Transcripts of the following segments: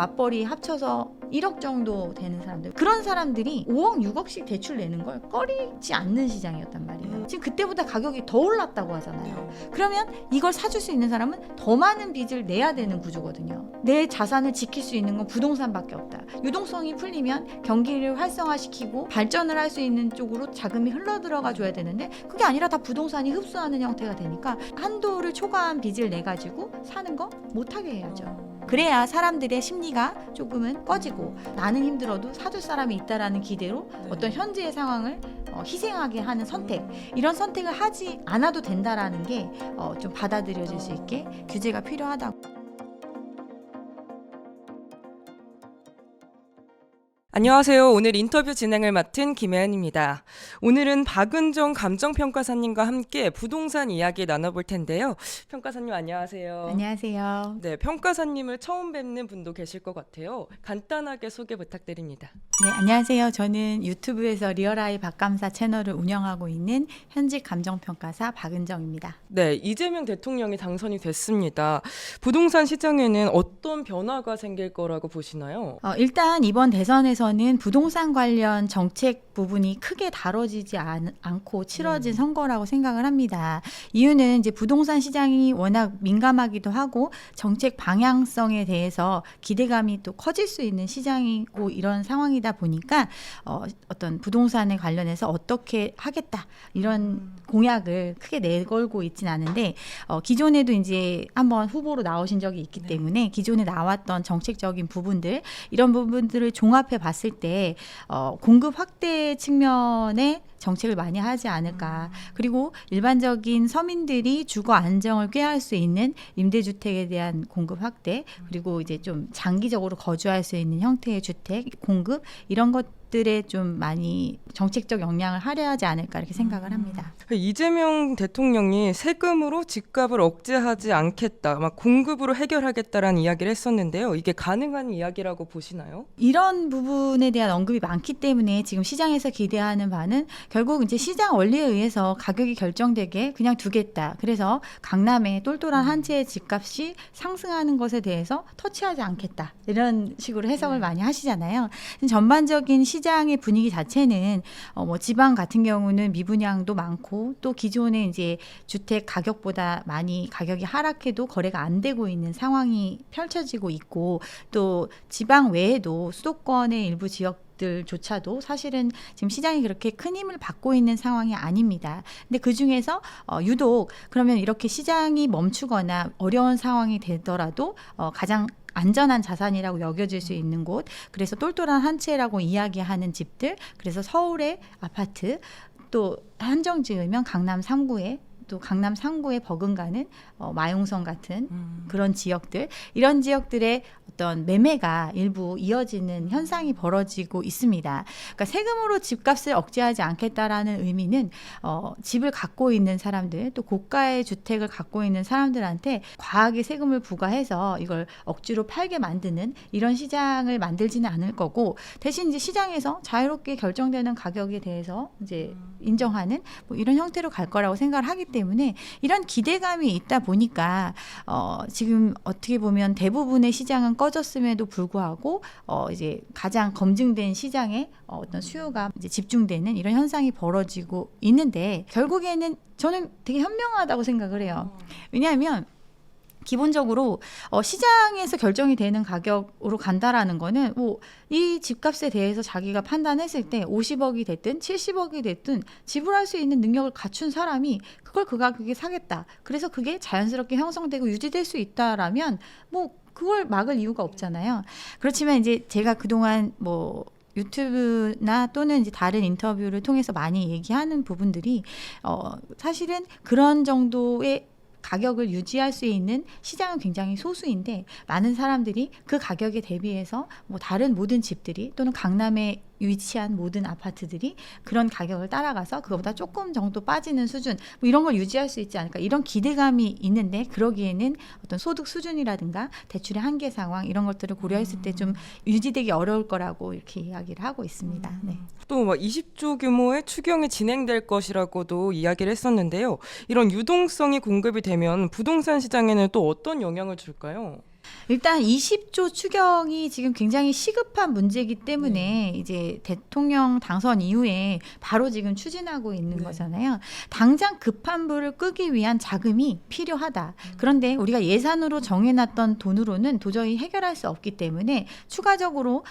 맞벌이 합쳐서 1억 정도 되는 사람들, 그런 사람들이 5억 6억씩 대출 내는 걸 꺼리지 않는 시장이었단 말이에요. 지금 그때보다 가격이 더 올랐다고 하잖아요. 그러면 이걸 사줄 수 있는 사람은 더 많은 빚을 내야 되는 구조거든요. 내 자산을 지킬 수 있는 건 부동산밖에 없다. 유동성이 풀리면 경기를 활성화시키고 발전을 할 수 있는 쪽으로 자금이 흘러들어가 줘야 되는데, 그게 아니라 다 부동산이 흡수하는 형태가 되니까 한도를 초과한 빚을 내 가지고 사는 거 못하게 해야죠. 그래야 사람들의 심리가 조금은 꺼지고, 나는 힘들어도 사줄 사람이 있다라는 기대로 어떤 현재의 상황을 희생하게 하는 선택, 이런 선택을 하지 않아도 된다라는 게 좀 받아들여질 수 있게 규제가 필요하다고. 안녕하세요. 오늘 인터뷰 진행을 맡은 김혜은입니다. 오늘은 박은정 감정평가사님과 함께 부동산 이야기 나눠볼 텐데요. 평가사님 안녕하세요. 안녕하세요. 네, 평가사님을 처음 뵙는 분도 계실 것 같아요. 간단하게 소개 부탁드립니다. 네, 안녕하세요. 저는 유튜브에서 리얼아이 박감사 채널을 운영하고 있는 현직 감정평가사 박은정입니다. 네, 이재명 대통령이 당선이 됐습니다. 부동산 시장에는 어떤 변화가 생길 거라고 보시나요? 일단 이번 대선에서는 부동산 관련 정책 부분이 크게 다뤄지지 않고 치러진 선거라고 생각을 합니다. 이유는 이제 부동산 시장이 워낙 민감하기도 하고 정책 방향성에 대해서 기대감이 또 커질 수 있는 시장이고 이런 상황이다 보니까 어떤 부동산에 관련해서 어떻게 하겠다 이런 공약을 크게 내걸고 있진 않은데, 기존에도 이제 한번 후보로 나오신 적이 있기 때문에 기존에 나왔던 정책적인 부분들, 이런 부분들을 종합해 봤을 때 공급 확대 측면에 정책을 많이 하지 않을까. 그리고 일반적인 서민들이 주거 안정을 꾀할 수 있는 임대주택에 대한 공급 확대, 그리고 이제 좀 장기적으로 거주할 수 있는 형태의 주택 공급, 이런 것들에 좀 많이 정책적 영향을 할애하지 않을까 이렇게 생각을 합니다. 이재명 대통령이 세금으로 집값을 억제하지 않겠다, 막 공급으로 해결하겠다라는 이야기를 했었는데요. 이게 가능한 이야기라고 보시나요? 이런 부분에 대한 언급이 많기 때문에 지금 시장에서 기대하는 바는 결국 이제 시장 원리에 의해서 가격이 결정되게 그냥 두겠다. 그래서 강남의 똘똘한 한 채의 집값이 상승하는 것에 대해서 터치하지 않겠다. 이런 식으로 해석을 많이 하시잖아요. 전반적인 시장의 분위기 자체는 뭐 지방 같은 경우는 미분양도 많고, 또 기존의 이제 주택 가격보다 많이 가격이 하락해도 거래가 안 되고 있는 상황이 펼쳐지고 있고, 또 지방 외에도 수도권의 일부 지역들조차도 사실은 지금 시장이 그렇게 큰 힘을 받고 있는 상황이 아닙니다. 근데 그 중에서 유독 그러면 이렇게 시장이 멈추거나 어려운 상황이 되더라도 가장 안전한 자산이라고 여겨질 수 있는 곳, 그래서 똘똘한 한 채라고 이야기하는 집들, 그래서 서울의 아파트, 또 한정 지으면 강남 3구에, 또 강남 3구에 버금가는 마용성 같은 그런 지역들, 이런 지역들의 어떤 매매가 일부 이어지는 현상이 벌어지고 있습니다. 그러니까 세금으로 집값을 억제하지 않겠다라는 의미는 집을 갖고 있는 사람들, 또 고가의 주택을 갖고 있는 사람들한테 과하게 세금을 부과해서 이걸 억지로 팔게 만드는 이런 시장을 만들지는 않을 거고, 대신 이제 시장에서 자유롭게 결정되는 가격에 대해서 이제 인정하는 뭐 이런 형태로 갈 거라고 생각을 하기 때문에, 이런 기대감이 있다 보니까 지금 어떻게 보면 대부분의 시장은 꺼졌음에도 불구하고 이제 가장 검증된 시장에 어떤 수요가 이제 집중되는 이런 현상이 벌어지고 있는데, 결국에는 저는 되게 현명하다고 생각을 해요. 왜냐하면 기본적으로 시장에서 결정이 되는 가격으로 간다라는 거는 뭐 이 집값에 대해서 자기가 판단했을 때 50억이 됐든 70억이 됐든 지불할 수 있는 능력을 갖춘 사람이 그걸 그 가격에 사겠다. 그래서 그게 자연스럽게 형성되고 유지될 수 있다라면 뭐 그걸 막을 이유가 없잖아요. 그렇지만 이제 제가 그동안 뭐 유튜브나 또는 이제 다른 인터뷰를 통해서 많이 얘기하는 부분들이 사실은 그런 정도의 가격을 유지할 수 있는 시장은 굉장히 소수인데, 많은 사람들이 그 가격에 대비해서 뭐 다른 모든 집들이 또는 강남에 위치한 모든 아파트들이 그런 가격을 따라가서 그거보다 조금 정도 빠지는 수준, 뭐 이런 걸 유지할 수 있지 않을까, 이런 기대감이 있는데, 그러기에는 어떤 소득 수준이라든가 대출의 한계 상황, 이런 것들을 고려했을 때 좀 유지되기 어려울 거라고 이렇게 이야기를 하고 있습니다. 네. 또 막 20조 규모의 추경이 진행될 것이라고도 이야기를 했었는데요. 이런 유동성이 공급이 되면 부동산 시장에는 또 어떤 영향을 줄까요? 일단 20조 추경이 지금 굉장히 시급한 문제이기 때문에 이제 대통령 당선 이후에 바로 지금 추진하고 있는 거잖아요. 당장 급한 불을 끄기 위한 자금이 필요하다. 그런데 우리가 예산으로 정해놨던 돈으로는 도저히 해결할 수 없기 때문에 추가적으로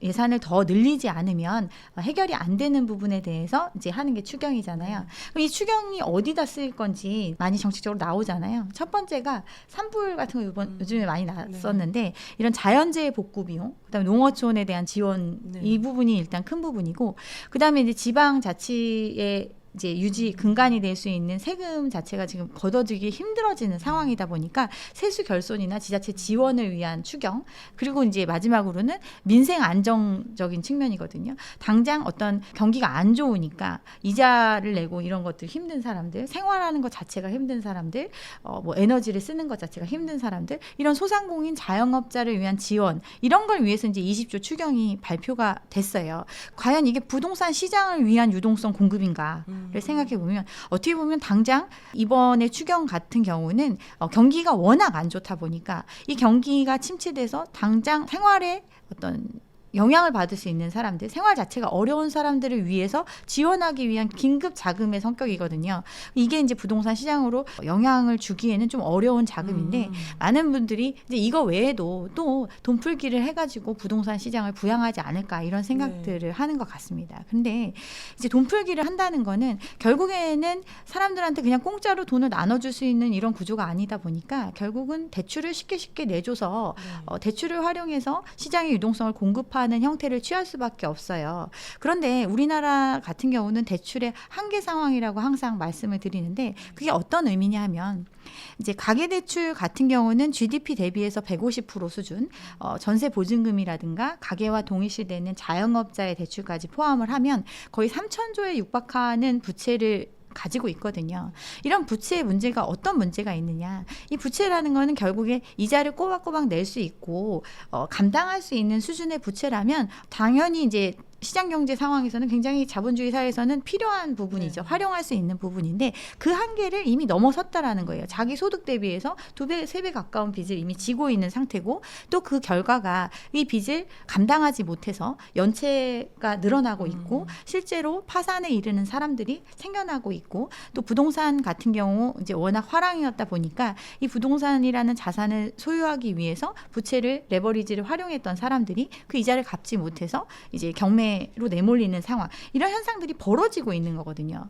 예산을 더 늘리지 않으면 해결이 안 되는 부분에 대해서 이제 하는 게 추경이잖아요. 그럼 이 추경이 어디다 쓰일 건지 많이 정책적으로 나오잖아요. 첫 번째가 산불 같은 거 요즘에 많이 썼는데 이런 자연재해 복구 비용, 그다음에 농어촌에 대한 지원 이 부분이 일단 큰 부분이고, 그다음에 이제 지방자치의 이제 유지 근간이 될 수 있는 세금 자체가 지금 걷어들기 힘들어지는 상황이다 보니까 세수 결손이나 지자체 지원을 위한 추경, 그리고 이제 마지막으로는 민생 안정적인 측면이거든요. 당장 어떤 경기가 안 좋으니까 이자를 내고 이런 것들 힘든 사람들, 생활하는 것 자체가 힘든 사람들, 뭐 에너지를 쓰는 것 자체가 힘든 사람들, 이런 소상공인 자영업자를 위한 지원, 이런 걸 위해서 이제 20조 추경이 발표가 됐어요. 과연 이게 부동산 시장을 위한 유동성 공급인가? 를 생각해 보면 어떻게 보면 당장 이번에 추경 같은 경우는 경기가 워낙 안 좋다 보니까 이 경기가 침체돼서 당장 생활에 어떤 영향을 받을 수 있는 사람들, 생활 자체가 어려운 사람들을 위해서 지원하기 위한 긴급 자금의 성격이거든요. 이게 이제 부동산 시장으로 영향을 주기에는 좀 어려운 자금인데 많은 분들이 이제 이거 외에도 또 돈풀기를 해가지고 부동산 시장을 부양하지 않을까 이런 생각들을 하는 것 같습니다. 근데 이제 돈풀기를 한다는 거는 결국에는 사람들한테 그냥 공짜로 돈을 나눠줄 수 있는 이런 구조가 아니다 보니까 결국은 대출을 쉽게 내줘서 대출을 활용해서 시장의 유동성을 공급하는 형태를 취할 수밖에 없어요. 그런데 우리나라 같은 경우는 대출의 한계 상황이라고 항상 말씀을 드리는데 그게 어떤 의미냐 하면 이제 가계대출 같은 경우는 GDP 대비해서 150% 수준, 전세 보증금이라든가 가계와 동일시되는 자영업자의 대출까지 포함을 하면 거의 3,000조에 육박하는 부채를 가지고 있거든요. 이런 부채의 문제가 어떤 문제가 있느냐. 이 부채라는 거는 결국에 이자를 꼬박꼬박 낼 수 있고 감당할 수 있는 수준의 부채라면 당연히 이제 시장 경제 상황에서는 굉장히 자본주의 사회에서는 필요한 부분이죠. 활용할 수 있는 부분인데 그 한계를 이미 넘어섰다라는 거예요. 자기 소득 대비해서 2배, 3배 가까운 빚을 이미 지고 있는 상태고 또 그 결과가 이 빚을 감당하지 못해서 연체가 늘어나고 있고 실제로 파산에 이르는 사람들이 생겨나고 있고 또 부동산 같은 경우 이제 워낙 화랑이었다 보니까 이 부동산이라는 자산을 소유하기 위해서 부채를 레버리지를 활용했던 사람들이 그 이자를 갚지 못해서 이제 경매 로 내몰리는 상황, 이런 현상들이 벌어지고 있는 거거든요.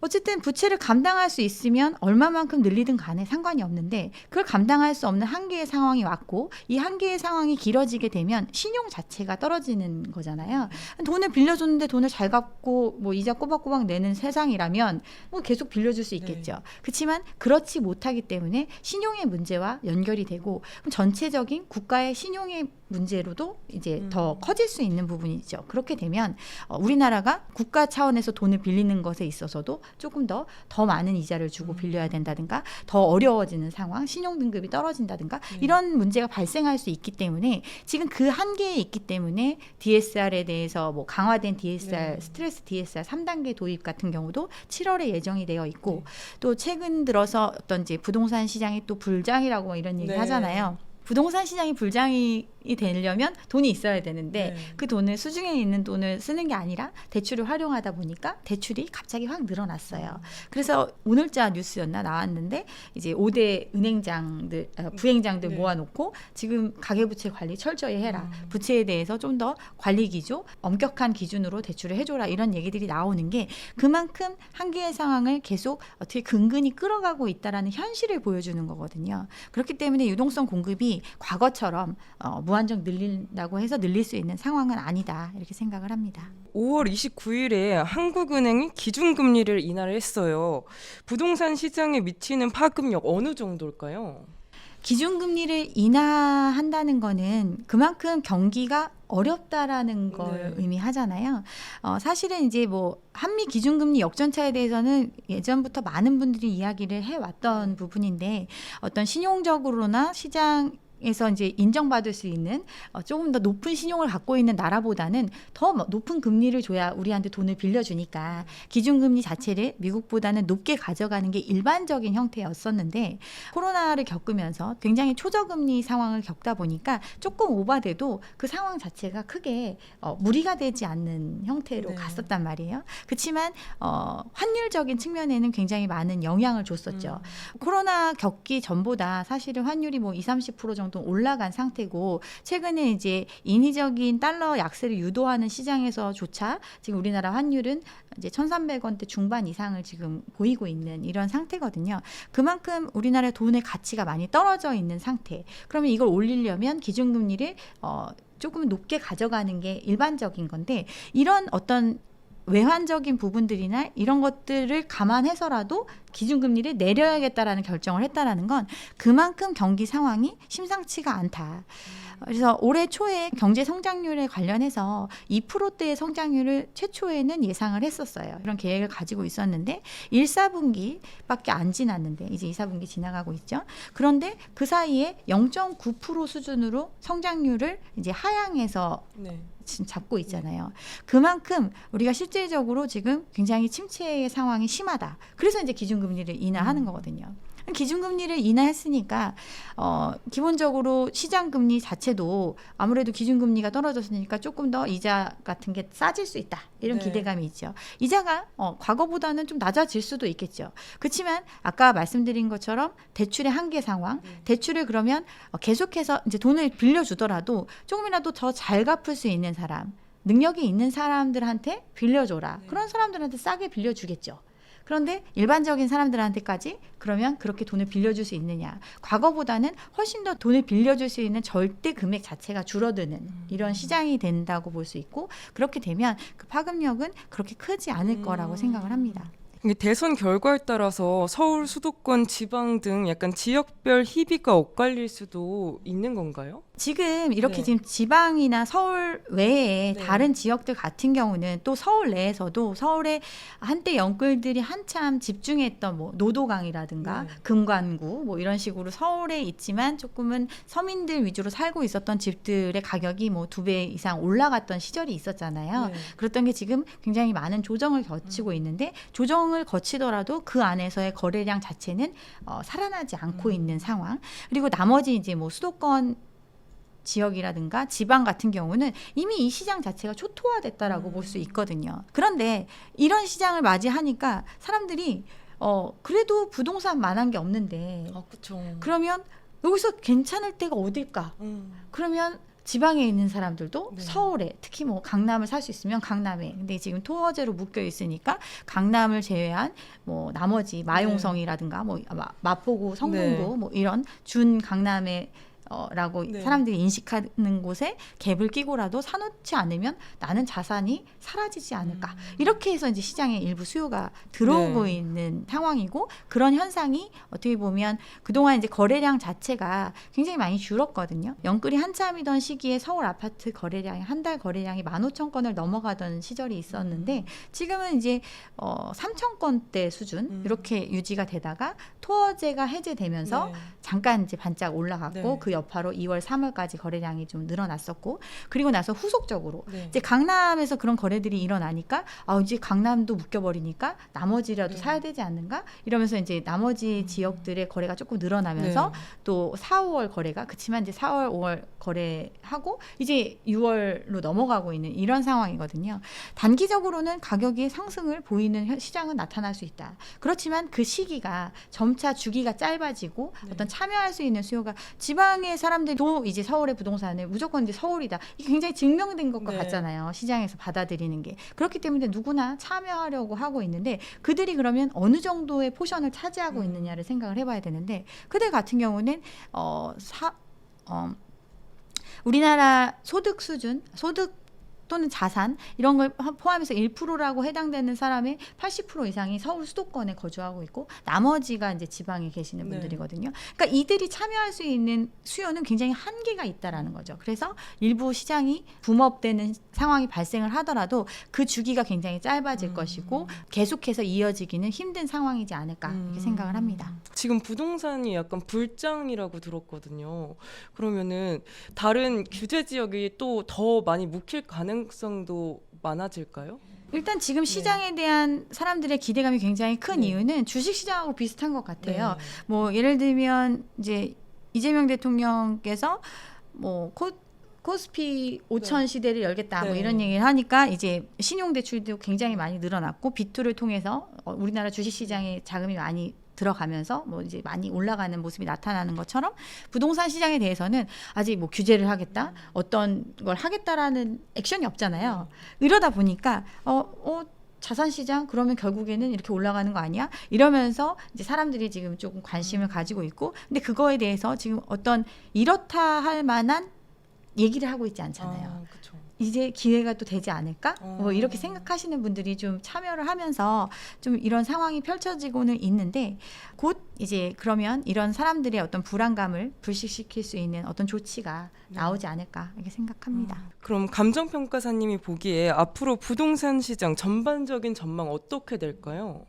어쨌든 부채를 감당할 수 있으면 얼마만큼 늘리든 간에 상관이 없는데 그걸 감당할 수 없는 한계의 상황이 왔고 이 한계의 상황이 길어지게 되면 신용 자체가 떨어지는 거잖아요. 돈을 빌려줬는데 돈을 잘 갚고 뭐 이자 꼬박꼬박 내는 세상이라면 뭐 계속 빌려줄 수 있겠죠. 그렇지만 그렇지 못하기 때문에 신용의 문제와 연결이 되고 그럼 전체적인 국가의 신용의 문제로도 이제 더 커질 수 있는 부분이죠. 그렇게 되면 우리나라가 국가 차원에서 돈을 빌리는 것에 있어서도 조금 더 많은 이자를 주고 빌려야 된다든가 더 어려워지는 상황, 신용 등급이 떨어진다든가 이런 문제가 발생할 수 있기 때문에 지금 그 한계에 있기 때문에 DSR에 대해서 뭐 강화된 DSR, 스트레스 DSR 3단계 도입 같은 경우도 7월에 예정이 되어 있고 또 최근 들어서 어떤 이제 부동산 시장이 또 불장이라고 뭐 이런 얘기 하잖아요. 부동산 시장이 불장이 되려면 돈이 있어야 되는데 그 돈을 수중에 있는 돈을 쓰는 게 아니라 대출을 활용하다 보니까 대출이 갑자기 확 늘어났어요. 그래서 오늘자 뉴스였나 나왔는데 이제 5대 은행장들 부행장들 모아놓고 지금 가계부채 관리 철저히 해라. 부채에 대해서 좀 더 관리 기조 엄격한 기준으로 대출을 해줘라. 이런 얘기들이 나오는 게 그만큼 한계의 상황을 계속 어떻게 근근히 끌어가고 있다라는 현실을 보여주는 거거든요. 그렇기 때문에 유동성 공급이 과거처럼 무한정 늘린다고 해서 늘릴 수 있는 상황은 아니다 이렇게 생각을 합니다. 5월 29일에 한국은행이 기준금리를 인하를 했어요. 부동산 시장에 미치는 파급력 어느 정도일까요? 기준금리를 인하한다는 거는 그만큼 경기가 어렵다라는 걸 의미하잖아요. 사실은 이제 뭐 한미 기준금리 역전차에 대해서는 예전부터 많은 분들이 이야기를 해왔던 부분인데 어떤 신용적으로나 시장 시장에서 이제 인정받을 수 있는 조금 더 높은 신용을 갖고 있는 나라보다는 더 높은 금리를 줘야 우리한테 돈을 빌려주니까 기준금리 자체를 미국보다는 높게 가져가는 게 일반적인 형태였었는데 코로나를 겪으면서 굉장히 초저금리 상황을 겪다 보니까 조금 오바돼도 그 상황 자체가 크게 무리가 되지 않는 형태로 네. 갔었단 말이에요. 그렇지만 환율적인 측면에는 굉장히 많은 영향을 줬었죠. 코로나 겪기 전보다 사실은 환율이 뭐 20-30% 정도 올라간 상태고 최근에 이제 인위적인 달러 약세를 유도하는 시장에서조차 지금 우리나라 환율은 이제 1,300원대 중반 이상을 지금 보이고 있는 이런 상태거든요. 그만큼 우리나라 돈의 가치가 많이 떨어져 있는 상태. 그러면 이걸 올리려면 기준금리를 조금 높게 가져가는 게 일반적인 건데 이런 어떤 외환적인 부분들이나 이런 것들을 감안해서라도 기준금리를 내려야겠다라는 결정을 했다라는 건 그만큼 경기 상황이 심상치가 않다. 그래서 올해 초에 경제 성장률에 관련해서 2%대의 성장률을 최초에는 예상을 했었어요. 그런 계획을 가지고 있었는데 1, 4분기밖에 안 지났는데 이제 2, 4분기 지나가고 있죠. 그런데 그 사이에 0.9% 수준으로 성장률을 이제 하향해서 네. 지금 잡고 있잖아요. 그만큼 우리가 실질적으로 지금 굉장히 침체의 상황이 심하다. 그래서 이제 기준금리를 인하하는 거거든요. 기준금리를 인하했으니까 기본적으로 시장금리 자체도 아무래도 기준금리가 떨어졌으니까 조금 더 이자 같은 게 싸질 수 있다. 이런 네. 기대감이 있죠. 이자가 과거보다는 좀 낮아질 수도 있겠죠. 그렇지만 아까 말씀드린 것처럼 대출의 한계 상황, 대출을 그러면 계속해서 이제 돈을 빌려주더라도 조금이라도 더 잘 갚을 수 있는 사람, 능력이 있는 사람들한테 빌려줘라. 네. 그런 사람들한테 싸게 빌려주겠죠. 그런데 일반적인 사람들한테까지 그러면 그렇게 돈을 빌려줄 수 있느냐. 과거보다는 훨씬 더 돈을 빌려줄 수 있는 절대 금액 자체가 줄어드는 이런 시장이 된다고 볼 수 있고 그렇게 되면 그 파급력은 그렇게 크지 않을 거라고 생각을 합니다. 이게 대선 결과에 따라서 서울, 수도권, 지방 등 약간 지역별 희비가 엇갈릴 수도 있는 건가요? 지금 이렇게 네. 지금 지방이나 서울 외에 네. 다른 지역들 같은 경우는 또 서울 내에서도 서울에 한때 영끌들이 한참 집중했던 뭐 노도강이라든가 네. 금관구 뭐 이런 식으로 서울에 있지만 조금은 서민들 위주로 살고 있었던 집들의 가격이 뭐 2배 이상 올라갔던 시절이 있었잖아요. 네. 그랬던 게 지금 굉장히 많은 조정을 거치고 있는데 조정을 거치더라도 그 안에서의 거래량 자체는 살아나지 않고 있는 상황. 그리고 나머지 이제 뭐 수도권 지역이라든가 지방 같은 경우는 이미 이 시장 자체가 초토화됐다라고 볼 수 있거든요. 그런데 이런 시장을 맞이하니까 사람들이 그래도 부동산 만한 게 없는데 그렇죠. 그러면 여기서 괜찮을 때가 어딜까? 그러면 지방에 있는 사람들도 네. 서울에 특히 뭐 강남을 살 수 있으면 강남에 근데 지금 토어제로 묶여 있으니까 강남을 제외한 뭐 나머지 마용성이라든가 뭐 마포구 성동구 네. 뭐 이런 준 강남에 라고 네. 사람들이 인식하는 곳에 갭을 끼고라도 사놓지 않으면 나는 자산이 사라지지 않을까. 이렇게 해서 이제 시장에 일부 수요가 들어오고 네. 있는 상황이고 그런 현상이 어떻게 보면 그동안 이제 거래량 자체가 굉장히 많이 줄었거든요. 영끌이 한참이던 시기에 서울 아파트 거래량이 한 달 거래량이 15,000건을 넘어가던 시절이 있었는데 지금은 이제 3,000건대 수준 이렇게 유지가 되다가 토어제가 해제되면서 네. 잠깐 이제 반짝 올라갔고 네. 그 여파로 2월, 3월까지 거래량이 좀 늘어났었고 그리고 나서 후속적으로 네. 이제 강남에서 그런 거래들이 일어나니까 이제 강남도 묶여버리니까 나머지라도 네. 사야 되지 않는가 이러면서 이제 나머지 지역들의 거래가 조금 늘어나면서 네. 또 4, 5월 거래가 그치만 이제 4월, 5월 거래하고 이제 6월로 넘어가고 있는 이런 상황이거든요. 단기적으로는 가격이 상승을 보이는 시장은 나타날 수 있다. 그렇지만 그 시기가 점차 주기가 짧아지고 네. 어떤 참여할 수 있는 수요가 지방의 사람들도 이제 서울의 부동산을 무조건 이제 서울이다. 이게 굉장히 증명된 것과 네. 같잖아요. 시장에서 받아들이는 게. 그렇기 때문에 누구나 참여하려고 하고 있는데 그들이 그러면 어느 정도의 포션을 차지하고 있느냐를 생각을 해봐야 되는데 그들 같은 경우는 우리나라 소득 수준, 소득도 또는 자산 이런 걸 포함해서 1%라고 해당되는 사람의 80% 이상이 서울 수도권에 거주하고 있고 나머지가 이제 지방에 계시는 네. 분들이거든요. 그러니까 이들이 참여할 수 있는 수요는 굉장히 한계가 있다라는 거죠. 그래서 일부 시장이 붐업되는 상황이 발생을 하더라도 그 주기가 굉장히 짧아질 것이고 계속해서 이어지기는 힘든 상황이지 않을까 이렇게 생각을 합니다. 지금 부동산이 약간 불장이라고 들었거든요. 그러면은 다른 규제 지역이 또 더 많이 묵힐 가능성도 많아질까요? 일단 지금 시장에 대한 사람들의 기대감이 굉장히 큰 네. 이유는 주식시장하고 비슷한 것 같아요. 네. 뭐 예를 들면 이제 이재명 대통령께서 뭐 코스피 5천 시대를 열겠다 뭐 네. 이런 얘기를 하니까 이제 신용대출도 굉장히 많이 늘어났고 B2를 통해서 우리나라 주식시장에 자금이 많이 들어가면서 뭐 이제 많이 올라가는 모습이 나타나는 것처럼 부동산 시장에 대해서는 아직 뭐 규제를 하겠다 어떤 걸 하겠다라는 액션이 없잖아요. 이러다 보니까 자산 시장 그러면 결국에는 이렇게 올라가는 거 아니야? 이러면서 이제 사람들이 지금 조금 관심을 가지고 있고 근데 그거에 대해서 지금 어떤 이렇다 할 만한 얘기를 하고 있지 않잖아요. 그렇죠. 이제 기회가 또 되지 않을까? 뭐 이렇게 생각하시는 분들이 좀 참여를 하면서 좀 이런 상황이 펼쳐지고는 있는데 곧 이제 그러면 이런 사람들의 어떤 불안감을 불식시킬 수 있는 어떤 조치가 나오지 않을까 이렇게 생각합니다. 그럼 감정평가사님이 보기에 앞으로 부동산 시장 전반적인 전망 어떻게 될까요?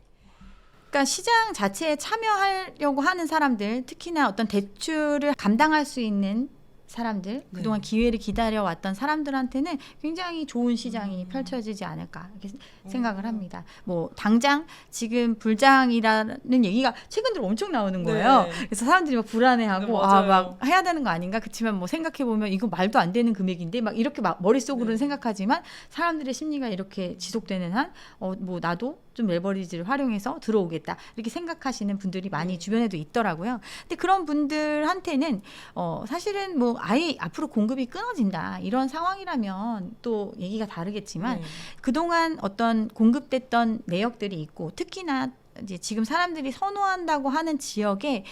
그러니까 시장 자체에 참여하려고 하는 사람들, 특히나 어떤 대출을 감당할 수 있는 사람들, 그동안 기회를 기다려왔던 사람들한테는 굉장히 좋은 시장이 펼쳐지지 않을까 이렇게 생각을 합니다. 뭐 당장 지금 불장이라는 얘기가 최근 들어 엄청 나오는 거예요. 네. 그래서 사람들이 막 불안해하고 네, 맞아요. 막 해야 되는 거 아닌가? 그렇지만 뭐 생각해 보면 이거 말도 안 되는 금액인데 막 이렇게 막 머릿속으로는 생각하지만 사람들의 심리가 이렇게 지속되는 한 뭐 나도 좀 레버리지를 활용해서 들어오겠다 이렇게 생각하시는 분들이 많이 주변에도 있더라고요. 근데 그런 분들한테는 사실은 뭐 아예 앞으로 공급이 끊어진다 이런 상황이라면 또 얘기가 다르겠지만 그동안 어떤 공급됐던 내역들이 있고 특히나 이제 지금 사람들이 선호한다고 하는 지역에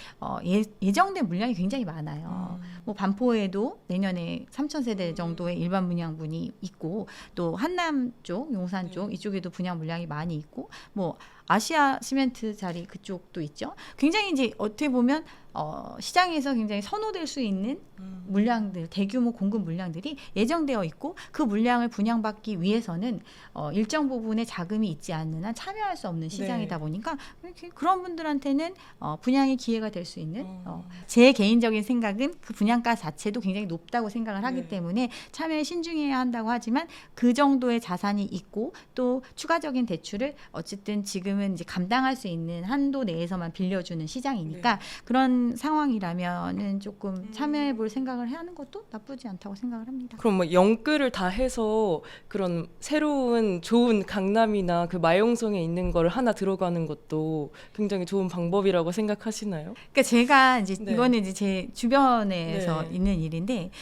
예정된 물량이 굉장히 많아요. 뭐 반포에도 내년에 3,000세대 정도의 일반 분양분이 있고 또 한남 쪽, 용산 쪽 이쪽에도 분양 물량이 많이 있고 뭐 아시아 시멘트 자리 그쪽도 있죠. 굉장히 이제 어떻게 보면 시장에서 굉장히 선호될 수 있는 물량들, 대규모 공급 물량들이 예정되어 있고 그 물량을 분양받기 위해서는 일정 부분의 자금이 있지 않는 한 참여할 수 없는 시장이다 보니까 그런 분들한테는 분양의 기회가 될 수 있는 제 개인적인 생각은 그 분양가 자체도 굉장히 높다고 생각을 하기 때문에 참여에 신중해야 한다고 하지만 그 정도의 자산이 있고 또 추가적인 대출을 어쨌든 지금은 이제 감당할 수 있는 한도 내에서만 빌려주는 시장이니까 그런 상황이라면은 조금 참여해 볼 생각을 하는 것도 나쁘지 않다고 생각을 합니다. 그럼 뭐 영끌을 다 해서 그런 새로운 좋은 강남이나 그 마용성에 있는 걸 하나 들어가는 것도 굉장히 좋은 방법이라고 생각하시나요? 그러니까 제가 이제 네. 이거는 이제 제 주변에서 네. 있는 일인데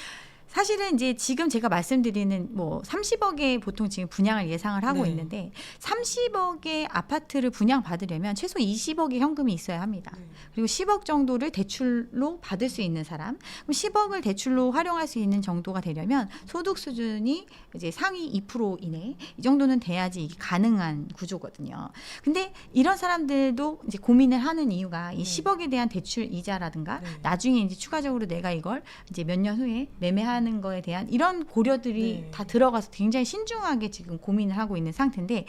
사실은 이제 지금 제가 말씀드리는 뭐 30억의 보통 지금 분양을 예상을 하고 네. 있는데 30억의 아파트를 분양 받으려면 최소 20억의 현금이 있어야 합니다. 그리고 10억 정도를 대출로 받을 수 있는 사람, 그럼 10억을 대출로 활용할 수 있는 정도가 되려면 소득 수준이 이제 상위 2% 이내 이 정도는 돼야지 이게 가능한 구조거든요. 근데 이런 사람들도 이제 고민을 하는 이유가 이 10억에 대한 대출 이자라든가 나중에 이제 추가적으로 내가 이걸 이제 몇 년 후에 매매하는 거에 대한 이런 고려들이 다 들어가서 굉장히 신중하게 지금 고민을 하고 있는 상태인데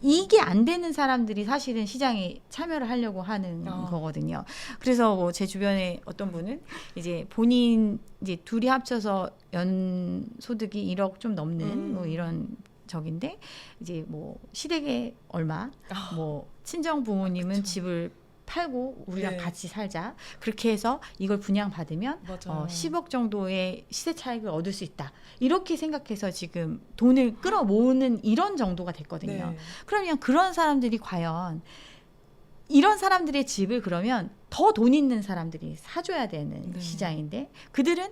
이게 안 되는 사람들이 사실은 시장에 참여를 하려고 하는 거거든요. 그래서 뭐 제 주변에 어떤 분은 이제 본인 이제 둘이 합쳐서 연 소득이 1억 좀 넘는 뭐 이런 적인데 이제 뭐 시댁에 얼마, 뭐 친정 부모님은 집을 팔고 우리랑 같이 살자. 그렇게 해서 이걸 분양받으면 10억 정도의 시세 차익을 얻을 수 있다. 이렇게 생각해서 지금 돈을 끌어모으는 이런 정도가 됐거든요. 그러면 그런 사람들이 과연 이런 사람들의 집을 그러면 더 돈 있는 사람들이 사줘야 되는 시장인데 그들은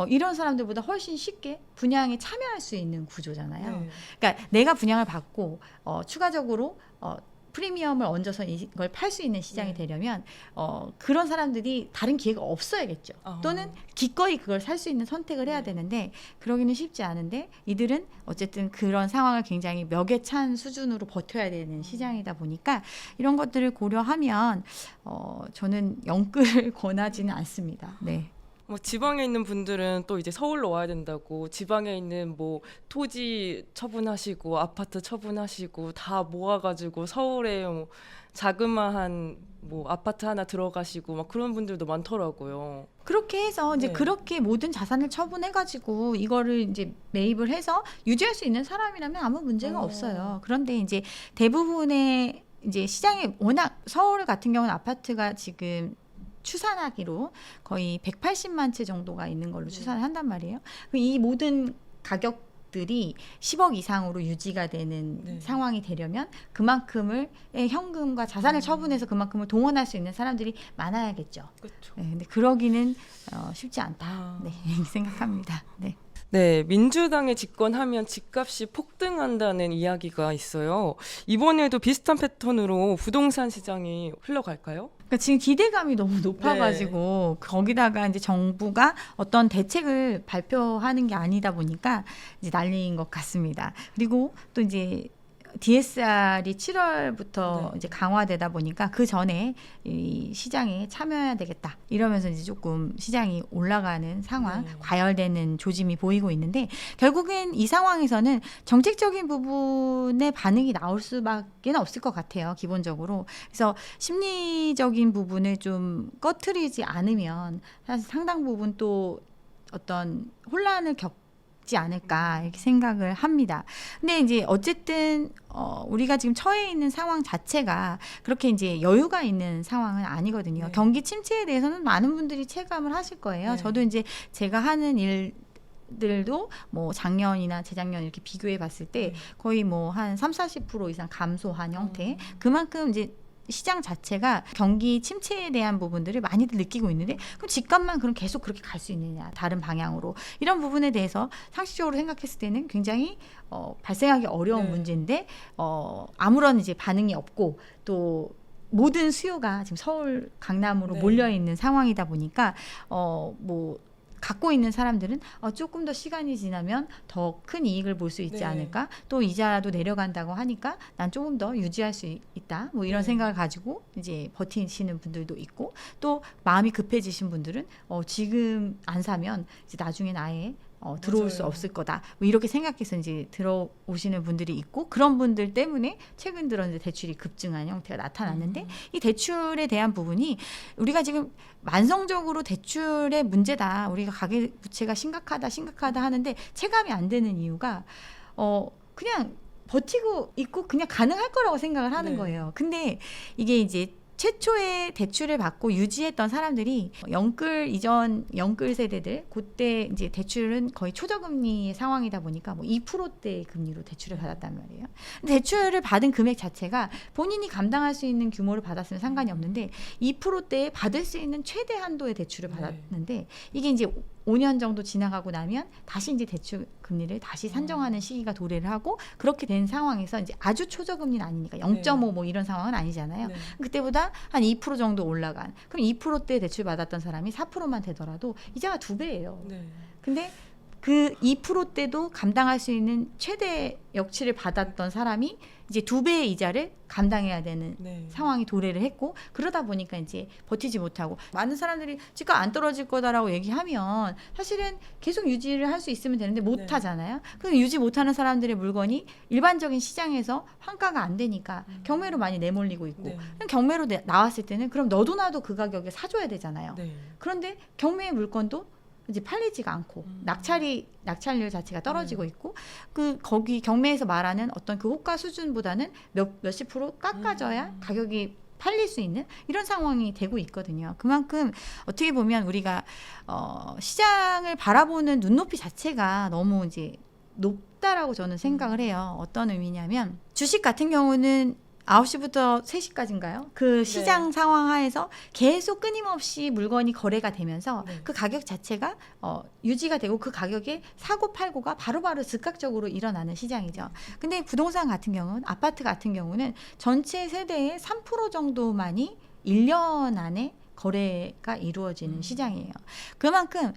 이런 사람들보다 훨씬 쉽게 분양에 참여할 수 있는 구조잖아요. 그러니까 내가 분양을 받고 추가적으로 프리미엄을 얹어서 이걸 팔 수 있는 시장이 되려면 그런 사람들이 다른 기회가 없어야겠죠. 또는 기꺼이 그걸 살 수 있는 선택을 해야 되는데 그러기는 쉽지 않은데 이들은 어쨌든 그런 상황을 굉장히 멱에 찬 수준으로 버텨야 되는 시장이다 보니까 이런 것들을 고려하면 저는 영끌을 권하지는 않습니다. 네. 뭐 지방에 있는 분들은 또 이제 서울로 와야 된다고 지방에 있는 뭐 토지 처분하시고 아파트 처분하시고 다 모아가지고 서울에 뭐 자그마한 뭐 아파트 하나 들어가시고 막 그런 분들도 많더라고요. 그렇게 해서 이제 네. 그렇게 모든 자산을 처분해가지고 이거를 이제 매입을 해서 유지할 수 있는 사람이라면 아무 문제가 없어요. 그런데 이제 대부분의 이제 시장에 워낙 서울 같은 경우는 아파트가 지금 추산하기로 거의 180만 채 정도가 있는 걸로 추산을 한단 말이에요. 이 모든 가격들이 10억 이상으로 유지가 되는 상황이 되려면 그만큼의 현금과 자산을 처분해서 그만큼을 동원할 수 있는 사람들이 많아야겠죠. 그렇죠. 네, 근데 그러기는 쉽지 않다. 네, 생각합니다. 네. 네, 민주당에 집권하면 집값이 폭등한다는 이야기가 있어요. 이번에도 비슷한 패턴으로 부동산 시장이 흘러갈까요? 그러니까 지금 기대감이 너무 높아가지고 거기다가 이제 정부가 어떤 대책을 발표하는 게 아니다 보니까 이제 난리인 것 같습니다. 그리고 또 이제 DSR이 7월부터 이제 강화되다 보니까 그 전에 이 시장에 참여해야 되겠다 이러면서 이제 조금 시장이 올라가는 상황, 과열되는 조짐이 보이고 있는데 결국엔 이 상황에서는 정책적인 부분의 반응이 나올 수밖에 없을 것 같아요. 기본적으로. 그래서 심리적인 부분을 좀 꺼트리지 않으면 사실 상당 부분 또 어떤 혼란을 겪지 않을까 이렇게 생각을 합니다. 근데 이제 어쨌든 우리가 지금 처해 있는 상황 자체가 그렇게 이제 여유가 있는 상황은 아니거든요. 네. 경기 침체에 대해서는 많은 분들이 체감을 하실 거예요. 네. 저도 이제 제가 하는 일들도 뭐 작년이나 재작년 이렇게 비교해 봤을 때 거의 뭐 한 30-40% 이상 감소한 형태. 그만큼 이제 시장 자체가 경기 침체에 대한 부분들을 많이들 느끼고 있는데 그럼 집값만 그럼 계속 그렇게 갈 수 있느냐 다른 방향으로 이런 부분에 대해서 상식적으로 생각했을 때는 굉장히 발생하기 어려운 문제인데 아무런 이제 반응이 없고 또 모든 수요가 지금 서울 강남으로 몰려 있는 상황이다 보니까 뭐 갖고 있는 사람들은 조금 더 시간이 지나면 더 큰 이익을 볼 수 있지 않을까? 또 이자도 내려간다고 하니까 난 조금 더 유지할 수 있다. 뭐 이런 생각을 가지고 이제 버티시는 분들도 있고 또 마음이 급해지신 분들은 지금 안 사면 이제 나중엔 아예 들어올 수 없을 거다. 뭐 이렇게 생각해서 이제 들어오시는 분들이 있고 그런 분들 때문에 최근 들어 이제 대출이 급증한 형태가 나타났는데 이 대출에 대한 부분이 우리가 지금 만성적으로 대출의 문제다. 우리가 가계부채가 심각하다 하는데 체감이 안 되는 이유가 그냥 버티고 있고 그냥 가능할 거라고 생각을 하는 거예요. 근데 이게 이제 최초에 대출을 받고 유지했던 사람들이 영끌 이전 영끌 세대들 그때 이제 대출은 거의 초저금리의 상황이다 보니까 뭐 2%대의 금리로 대출을 받았단 말이에요. 대출을 받은 금액 자체가 본인이 감당할 수 있는 규모를 받았으면 상관이 없는데 2%대에 받을 수 있는 최대 한도의 대출을 받았는데 이게 이제 5년 정도 지나가고 나면 다시 이제 대출 금리를 다시 산정하는 시기가 도래를 하고 그렇게 된 상황에서 이제 아주 초저금리는 아니니까 0.5 뭐 이런 상황은 아니잖아요. 그때보다 한 2% 정도 올라간 그럼 2%대 대출 받았던 사람이 4%만 되더라도 이자가 2배예요. 근데 그 2%대도 감당할 수 있는 최대 역치를 받았던 사람이 이제 2배의 이자를 감당해야 되는 상황이 도래를 했고 그러다 보니까 이제 버티지 못하고 많은 사람들이 집값 안 떨어질 거다라고 얘기하면 사실은 계속 유지를 할 수 있으면 되는데 못 하잖아요. 그럼 유지 못하는 사람들의 물건이 일반적인 시장에서 환가가 안 되니까 경매로 많이 내몰리고 있고 그럼 경매로 나왔을 때는 그럼 너도 나도 그 가격에 사줘야 되잖아요. 그런데 경매의 물건도 이제 팔리지가 않고 낙찰률 자체가 떨어지고 있고 거기 경매에서 말하는 어떤 그 호가 수준보다는 몇십 프로 깎아져야 가격이 팔릴 수 있는 이런 상황이 되고 있거든요. 그만큼 어떻게 보면 우리가 시장을 바라보는 눈높이 자체가 너무 이제 높다라고 저는 생각을 해요. 어떤 의미냐면 주식 같은 경우는 9시부터 3시까지인가요? 그 시장 상황 하에서 계속 끊임없이 물건이 거래가 되면서 네. 그 가격 자체가 유지가 되고 그 가격에 사고 팔고가 바로바로 즉각적으로 일어나는 시장이죠. 근데 부동산 같은 경우는 아파트 같은 경우는 전체 세대의 3% 정도만이 1년 안에 거래가 이루어지는 시장이에요. 그만큼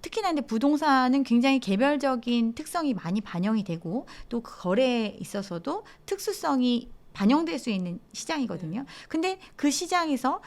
특히나 근데 부동산은 굉장히 개별적인 특성이 많이 반영이 되고 또 그 거래에 있어서도 특수성이 반영될 수 있는 시장이거든요. 근데 그 시장에서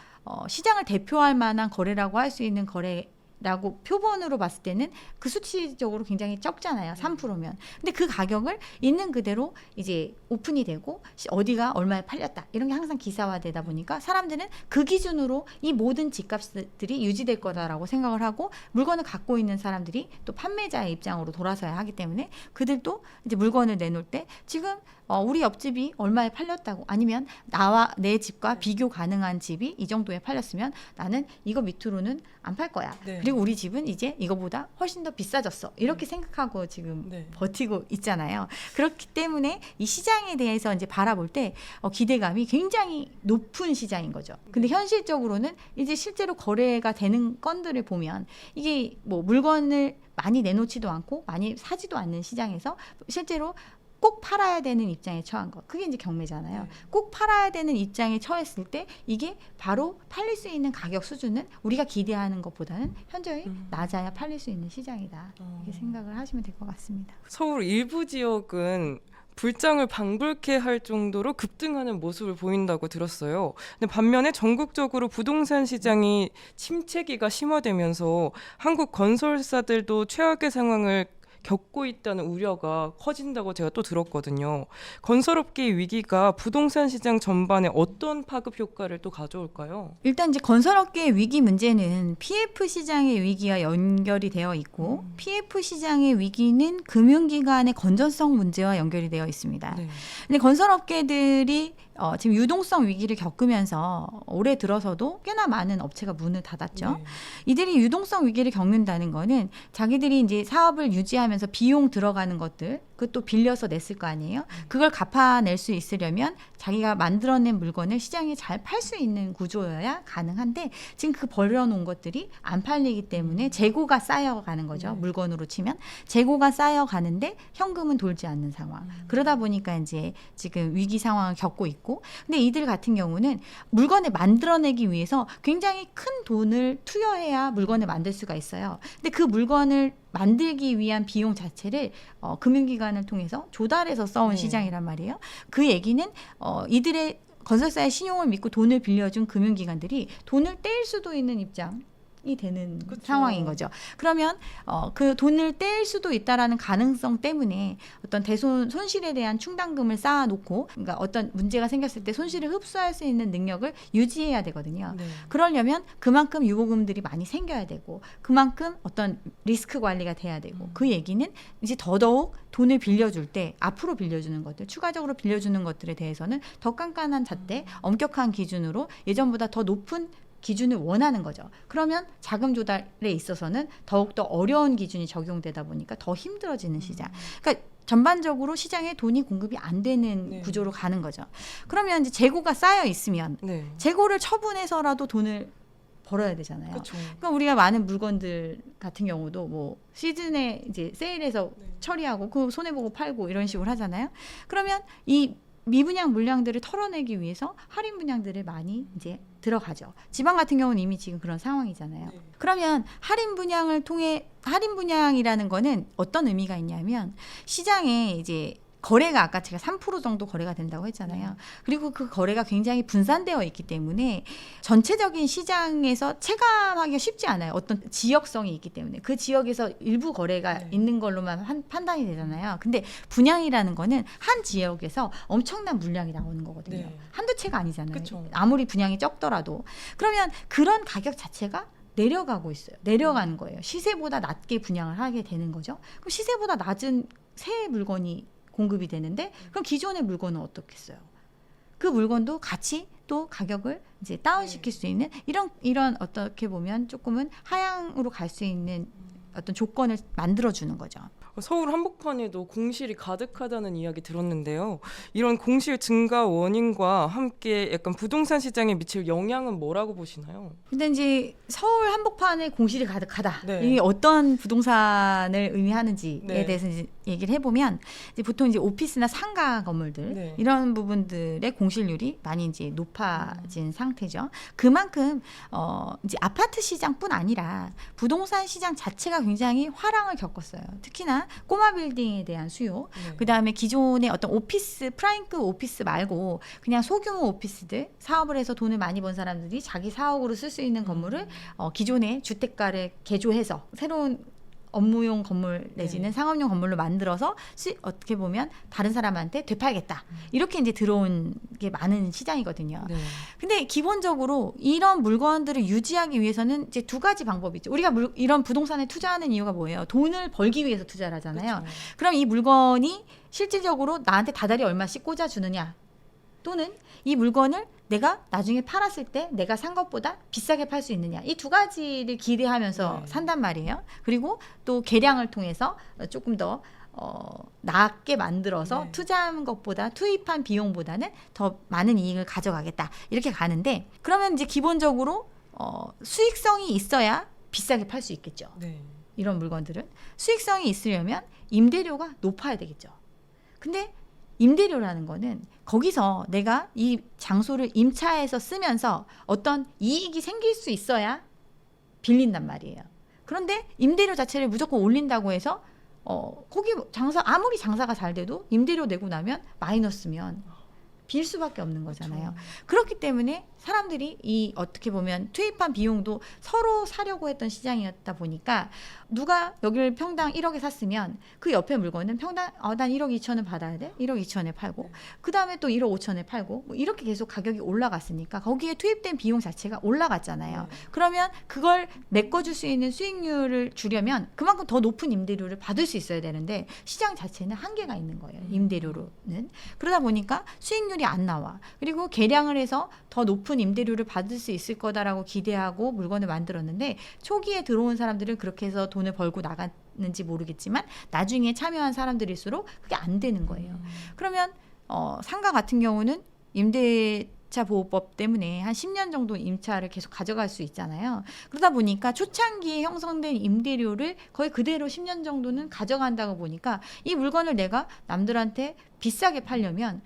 시장을 대표할 만한 거래라고 할 수 있는 거래라고 표본으로 봤을 때는 그 수치적으로 굉장히 적잖아요. 3%면. 근데 그 가격을 있는 그대로 이제 오픈이 되고 어디가 얼마에 팔렸다. 이런 게 항상 기사화되다 보니까 사람들은 그 기준으로 이 모든 집값들이 유지될 거다라고 생각을 하고 물건을 갖고 있는 사람들이 또 판매자의 입장으로 돌아서야 하기 때문에 그들도 이제 물건을 내놓을 때 지금 우리 옆집이 얼마에 팔렸다고 아니면 나와 내 집과 비교 가능한 집이 이 정도에 팔렸으면 나는 이거 밑으로는 안 팔 거야. 네. 그리고 우리 집은 이제 이거보다 훨씬 더 비싸졌어. 이렇게 생각하고 지금 네. 버티고 있잖아요. 그렇기 때문에 이 시장에 대해서 이제 바라볼 때 기대감이 굉장히 높은 시장인 거죠. 근데 현실적으로는 이제 실제로 거래가 되는 건들을 보면 이게 뭐 물건을 많이 내놓지도 않고 많이 사지도 않는 시장에서 실제로 꼭 팔아야 되는 입장에 처한 것. 그게 이제 경매잖아요. 네. 꼭 팔아야 되는 입장에 처했을 때 이게 바로 팔릴 수 있는 가격 수준은 우리가 기대하는 것보다는 현저히 낮아야 팔릴 수 있는 시장이다. 이렇게 생각을 하시면 될 것 같습니다. 서울 일부 지역은 불장을 방불케 할 정도로 급등하는 모습을 보인다고 들었어요. 근데 반면에 전국적으로 부동산 시장이 침체기가 심화되면서 한국 건설사들도 최악의 상황을 겪고 있다는 우려가 커진다고 제가 또 들었거든요. 건설업계의 위기가 부동산 시장 전반에 어떤 파급 효과를 또 가져올까요? 일단 이제 건설업계의 위기 문제는 PF 시장의 위기와 연결이 되어 있고 PF 시장의 위기는 금융기관의 건전성 문제와 연결이 되어 있습니다. 네. 근데 건설업계들이 지금 유동성 위기를 겪으면서 올해 들어서도 꽤나 많은 업체가 문을 닫았죠. 네. 이들이 유동성 위기를 겪는다는 거는 자기들이 이제 사업을 유지하면서 비용 들어가는 것들 그것도 빌려서 냈을 거 아니에요. 그걸 갚아낼 수 있으려면 자기가 만들어낸 물건을 시장에 잘 팔 수 있는 구조여야 가능한데 지금 그 벌려놓은 것들이 안 팔리기 때문에 재고가 쌓여가는 거죠. 네. 물건으로 치면 재고가 쌓여가는데 현금은 돌지 않는 상황. 그러다 보니까 이제 지금 위기 상황을 겪고 있고 근데 이들 같은 경우는 물건을 만들어내기 위해서 굉장히 큰 돈을 투여해야 물건을 만들 수가 있어요. 근데 그 물건을 만들기 위한 비용 자체를 금융기관을 통해서 조달해서 써온 네. 시장이란 말이에요. 그 얘기는 이들의 건설사의 신용을 믿고 돈을 빌려준 금융기관들이 돈을 떼일 수도 있는 입장이 되는 그쵸. 상황인 거죠. 그러면 그 돈을 떼일 수도 있다라는 가능성 때문에 어떤 손실에 대한 충당금을 쌓아놓고 그러니까 어떤 문제가 생겼을 때 손실을 흡수할 수 있는 능력을 유지해야 되거든요. 네. 그러려면 그만큼 유보금들이 많이 생겨야 되고 그만큼 어떤 리스크 관리가 돼야 되고 그 얘기는 이제 더더욱 돈을 빌려줄 때 앞으로 빌려주는 것들 추가적으로 빌려주는 것들에 대해서는 더 깐깐한 잣대 엄격한 기준으로 예전보다 더 높은 기준을 원하는 거죠. 그러면 자금 조달에 있어서는 더욱더 어려운 기준이 적용되다 보니까 더 힘들어지는 시장. 그러니까 전반적으로 시장에 돈이 공급이 안 되는 네. 구조로 가는 거죠. 그러면 이제 재고가 쌓여 있으면 네. 재고를 처분해서라도 돈을 벌어야 되잖아요. 그렇죠. 그러니까 우리가 많은 물건들 같은 경우도 뭐 시즌에 이제 세일해서 네. 처리하고 그 손해 보고 팔고 이런 식으로 하잖아요. 그러면 이 미분양 물량들을 털어내기 위해서 할인 분양들을 많이 이제 들어가죠. 지방 같은 경우는 이미 지금 그런 상황이잖아요. 네. 그러면 할인 분양을 통해 할인 분양이라는 거는 어떤 의미가 있냐면 시장에 이제 거래가 아까 제가 3% 정도 거래가 된다고 했잖아요. 그리고 그 거래가 굉장히 분산되어 있기 때문에 전체적인 시장에서 체감하기가 쉽지 않아요. 어떤 지역성이 있기 때문에 그 지역에서 일부 거래가 네. 있는 걸로만 판단이 되잖아요. 근데 분양이라는 거는 한 지역에서 엄청난 물량이 나오는 거거든요. 네. 한두 채가 아니잖아요. 그쵸. 아무리 분양이 적더라도. 그러면 그런 가격 자체가 내려가고 있어요. 내려가는 거예요. 시세보다 낮게 분양을 하게 되는 거죠. 그럼 시세보다 낮은 새 물건이 공급이 되는데 그럼 기존의 물건은 어떻겠어요? 그 물건도 같이 또 가격을 이제 다운시킬 수 있는 이런 어떻게 보면 조금은 하향으로 갈 수 있는 어떤 조건을 만들어주는 거죠. 서울 한복판에도 공실이 가득하다는 이야기 들었는데요. 이런 공실 증가 원인과 함께 약간 부동산 시장에 미칠 영향은 뭐라고 보시나요? 근데 이제 서울 한복판에 공실이 가득하다. 네. 이게 어떤 부동산을 의미하는지에 네. 대해서 이제 얘기를 해보면 이제 보통 이제 오피스나 상가 건물들 네. 이런 부분들의 공실률이 많이 이제 높아진 상태죠. 그만큼 이제 아파트 시장뿐 아니라 부동산 시장 자체가 굉장히 화랑을 겪었어요. 특히나 꼬마 빌딩에 대한 수요. 네. 그다음에 기존의 어떤 오피스 프라임급 오피스 말고 그냥 소규모 오피스들 사업을 해서 돈을 많이 번 사람들이 자기 사옥으로 쓸 수 있는 건물을 기존의 주택가를 개조해서 새로운 업무용 건물 내지는 네. 상업용 건물로 만들어서 어떻게 보면 다른 사람한테 되팔겠다. 이렇게 이제 들어온 게 많은 시장이거든요. 네. 근데 기본적으로 이런 물건들을 유지하기 위해서는 이제 두 가지 방법이 있죠. 우리가 이런 부동산에 투자하는 이유가 뭐예요? 돈을 벌기 위해서 투자를 하잖아요. 그렇죠. 그럼 이 물건이 실질적으로 나한테 다달이 얼마씩 꽂아주느냐, 또는 이 물건을 내가 나중에 팔았을 때 내가 산 것보다 비싸게 팔 수 있느냐, 이 두 가지를 기대하면서 네. 산단 말이에요. 그리고 또 계량을 통해서 조금 더 낮게 만들어서 네. 투자한 것보다 투입한 비용보다는 더 많은 이익을 가져가겠다, 이렇게 가는데, 그러면 이제 기본적으로 수익성이 있어야 비싸게 팔 수 있겠죠. 네. 이런 물건들은 수익성이 있으려면 임대료가 높아야 되겠죠. 근데 임대료라는 거는 거기서 내가 이 장소를 임차해서 쓰면서 어떤 이익이 생길 수 있어야 빌린단 말이에요. 그런데 임대료 자체를 무조건 올린다고 해서 거기 아무리 장사가 잘 돼도 임대료 내고 나면 마이너스면 빌 수밖에 없는 거잖아요. 그렇죠. 그렇기 때문에 사람들이 이 어떻게 보면 투입한 비용도 서로 사려고 했던 시장이었다 보니까, 누가 여기를 평당 1억에 샀으면 그 옆에 물건은 평당 난 1억 2천을 받아야 돼. 1억 2천에 팔고 그 다음에 또 1억 5천에 팔고 뭐 이렇게 계속 가격이 올라갔으니까 거기에 투입된 비용 자체가 올라갔잖아요. 네. 그러면 그걸 메꿔줄 수 있는 수익률을 주려면 그만큼 더 높은 임대료를 받을 수 있어야 되는데 시장 자체는 한계가 있는 거예요. 임대료로는. 그러다 보니까 수익률이 안 나와. 그리고 계량을 해서 더 높은 임대료를 받을 수 있을 거다라고 기대하고 물건을 만들었는데, 초기에 들어온 사람들은 그렇게 해서 돈을 벌고 나갔는지 모르겠지만 나중에 참여한 사람들일수록 그게 안 되는 거예요. 그러면 상가 같은 경우는 임대차 보호법 때문에 한 10년 정도 임차를 계속 가져갈 수 있잖아요. 그러다 보니까 초창기에 형성된 임대료를 거의 그대로 10년 정도는 가져간다고 보니까 이 물건을 내가 남들한테 비싸게 팔려면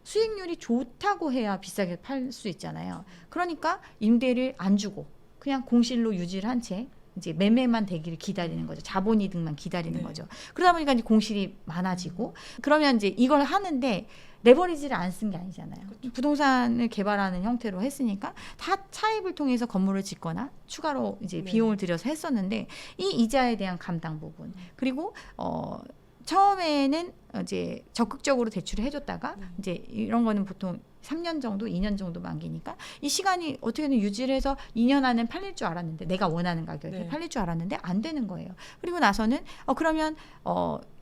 수익률이 좋다고 해야 비싸게 팔 수 있잖아요. 그러니까 임대를 안 주고 그냥 공실로 유지를 한 채 이제 매매만 되기를 기다리는 거죠. 자본이득만 기다리는 네. 거죠. 그러다 보니까 이제 공실이 많아지고, 그러면 이제 이걸 하는데 레버리지를 안 쓴 게 아니잖아요. 부동산을 개발하는 형태로 했으니까 다 차입을 통해서 건물을 짓거나 추가로 이제 네. 비용을 들여서 했었는데, 이 이자에 대한 감당 부분, 그리고 처음에는 이제 적극적으로 대출을 해줬다가 이제 이런 거는 보통 3년 정도, 2년 정도 만기니까 이 시간이 어떻게든 유지를 해서 2년 안에 팔릴 줄 알았는데, 내가 원하는 가격에 네. 팔릴 줄 알았는데 안 되는 거예요. 그리고 나서는 그러면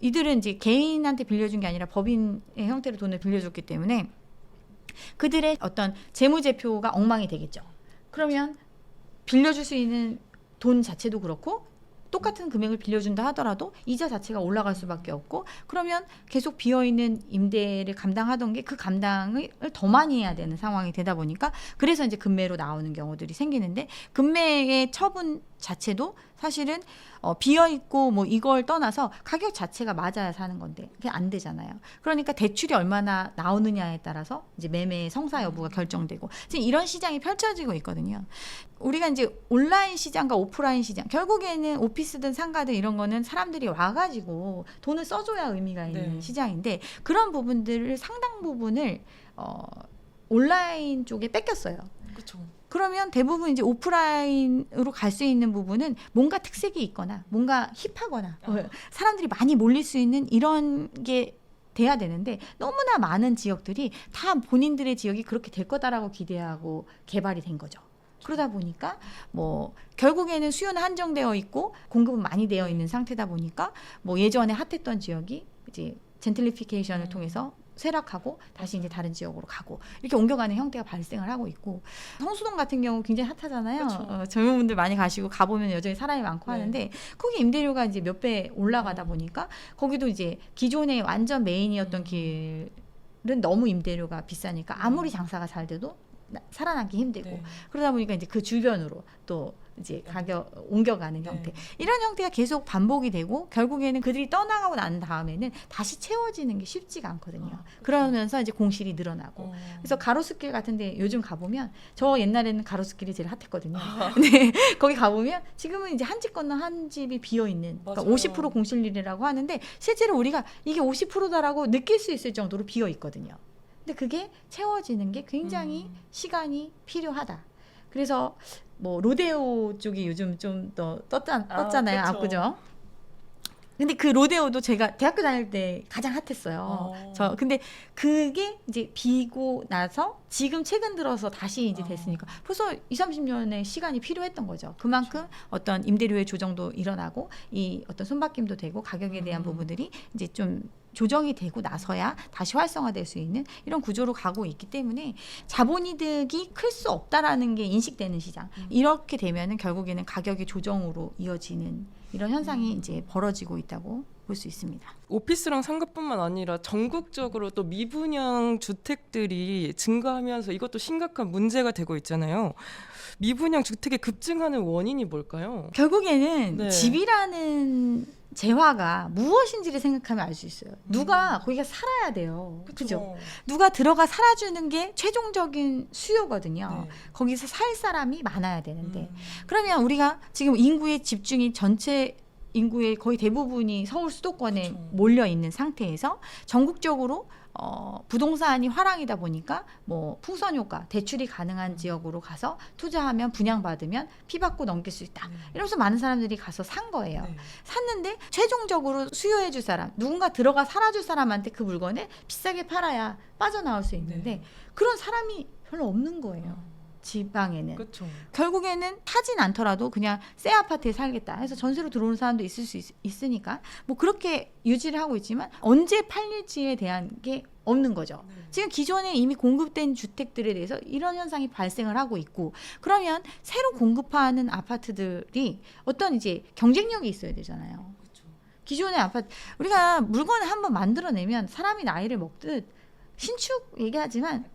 이들은 이제 개인한테 빌려준 게 아니라 법인의 형태로 돈을 빌려줬기 때문에 그들의 어떤 재무제표가 엉망이 되겠죠. 그러면 빌려줄 수 있는 돈 자체도 그렇고 똑같은 금액을 빌려준다 하더라도 이자 자체가 올라갈 수밖에 없고, 그러면 계속 비어있는 임대를 감당하던 게 그 감당을 더 많이 해야 되는 상황이 되다 보니까, 그래서 이제 금매로 나오는 경우들이 생기는데, 금매의 처분 자체도 사실은 비어있고 뭐 이걸 떠나서 가격 자체가 맞아야 사는 건데 그게 안 되잖아요. 그러니까 대출이 얼마나 나오느냐에 따라서 이제 매매의 성사 여부가 결정되고, 지금 이런 시장이 펼쳐지고 있거든요. 우리가 이제 온라인 시장과 오프라인 시장, 결국에는 오피스든 상가든 이런 거는 사람들이 와가지고 돈을 써줘야 의미가 있는 네. 시장인데, 그런 부분들을 상당 부분을 온라인 쪽에 뺏겼어요. 그렇죠. 그러면 대부분 이제 오프라인으로 갈 수 있는 부분은 뭔가 특색이 있거나 뭔가 힙하거나 사람들이 많이 몰릴 수 있는 이런 게 돼야 되는데, 너무나 많은 지역들이 다 본인들의 지역이 그렇게 될 거다라고 기대하고 개발이 된 거죠. 그러다 보니까 뭐 결국에는 수요는 한정되어 있고 공급은 많이 되어 있는 상태다 보니까 뭐 예전에 핫했던 지역이 이제 젠틀리피케이션을 통해서 쇠락하고 다시 이제 다른 지역으로 가고 이렇게 옮겨가는 형태가 발생을 하고 있고 성수동 같은 경우 굉장히 핫하잖아요. 그쵸. 젊은 분들 많이 가시고 가보면 여전히 사람이 많고 네. 하는데 거기 임대료가 이제 몇 배 올라가다 보니까 거기도 이제 기존에 완전 메인이었던 길은 너무 임대료가 비싸니까 아무리 장사가 잘 돼도 살아남기 힘들고 네. 그러다 보니까 이제 그 주변으로 또 이제 가격 옮겨가는 형태 네. 이런 형태가 계속 반복이 되고 결국에는 그들이 떠나가고 난 다음에는 다시 채워지는 게 쉽지가 않거든요. 그러면서 이제 공실이 늘어나고 그래서 가로수길 같은데 요즘 가보면 저 옛날에는 가로수길이 제일 핫했거든요. 근데 거기 가보면 지금은 이제 한 집 건너 한 집이 비어 있는 그러니까 맞아요. 50% 공실률이라고 하는데 실제로 우리가 이게 50%다라고 느낄 수 있을 정도로 비어 있거든요. 근데 그게 채워지는 게 굉장히 시간이 필요하다. 그래서 뭐 로데오 쪽이 요즘 좀 더 떴잖아요. 그쵸. 압구정. 근데 그 로데오도 제가 대학교 다닐 때 가장 핫했어요. 저 근데 그게 이제 비고 나서 지금 최근 들어서 다시 이제 됐으니까 벌써 20-30년의 시간이 필요했던 거죠. 그만큼 어떤 임대료의 조정도 일어나고 이 어떤 손바뀜도 되고 가격에 대한 부분들이 이제 좀 조정이 되고 나서야 다시 활성화될 수 있는 이런 구조로 가고 있기 때문에 자본이득이 클 수 없다라는 게 인식되는 시장. 이렇게 되면은 결국에는 가격의 조정으로 이어지는 이런 현상이 이제 벌어지고 있다고 볼 수 있습니다. 오피스랑 상가뿐만 아니라 전국적으로 또 미분양 주택들이 증가하면서 이것도 심각한 문제가 되고 있잖아요. 미분양 주택이 급증하는 원인이 뭘까요? 결국에는 네. 집이라는 재화가 무엇인지를 생각하면 알 수 있어요. 누가 거기가 살아야 돼요. 그죠? 누가 들어가 살아주는 게 최종적인 수요거든요. 네. 거기서 살 사람이 많아야 되는데 그러면 우리가 지금 인구의 집중이 전체 인구의 거의 대부분이 서울 수도권에 그쵸. 몰려 있는 상태에서 전국적으로 부동산이 화랑이다 보니까 뭐 풍선 효과, 대출이 가능한 지역으로 가서 투자하면 분양받으면 피 받고 넘길 수 있다. 이러면서 많은 사람들이 가서 산 거예요. 네. 샀는데 최종적으로 수요해 줄 사람, 누군가 들어가 살아줄 사람한테 그 물건을 비싸게 팔아야 빠져나올 수 있는데 그런 사람이 별로 없는 거예요. 지방에는. 그렇죠. 결국에는 타진 않더라도 그냥 새 아파트에 살겠다 해서 전세로 들어오는 사람도 있을 수 있으니까 뭐 그렇게 유지를 하고 있지만 언제 팔릴지에 대한 게 없는 거죠. 지금 기존에 이미 공급된 주택들에 대해서 이런 현상이 발생을 하고 있고 그러면 새로 공급하는 아파트들이 어떤 이제 경쟁력이 있어야 되잖아요. 기존의 아파트 우리가 물건을 한번 만들어내면 사람이 나이를 먹듯 신축 얘기하지만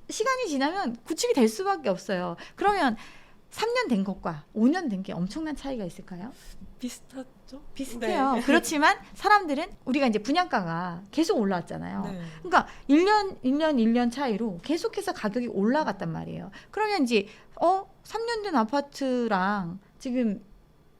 시간이 지나면 구축이 될 수밖에 없어요. 그러면 3년 된 것과 5년 된 게 엄청난 차이가 있을까요? 비슷하죠? 비슷해요. 네. 그렇지만 사람들은 우리가 이제 분양가가 계속 올라왔잖아요. 네. 그러니까 1년 차이로 계속해서 가격이 올라갔단 말이에요. 그러면 이제 3년 된 아파트랑 지금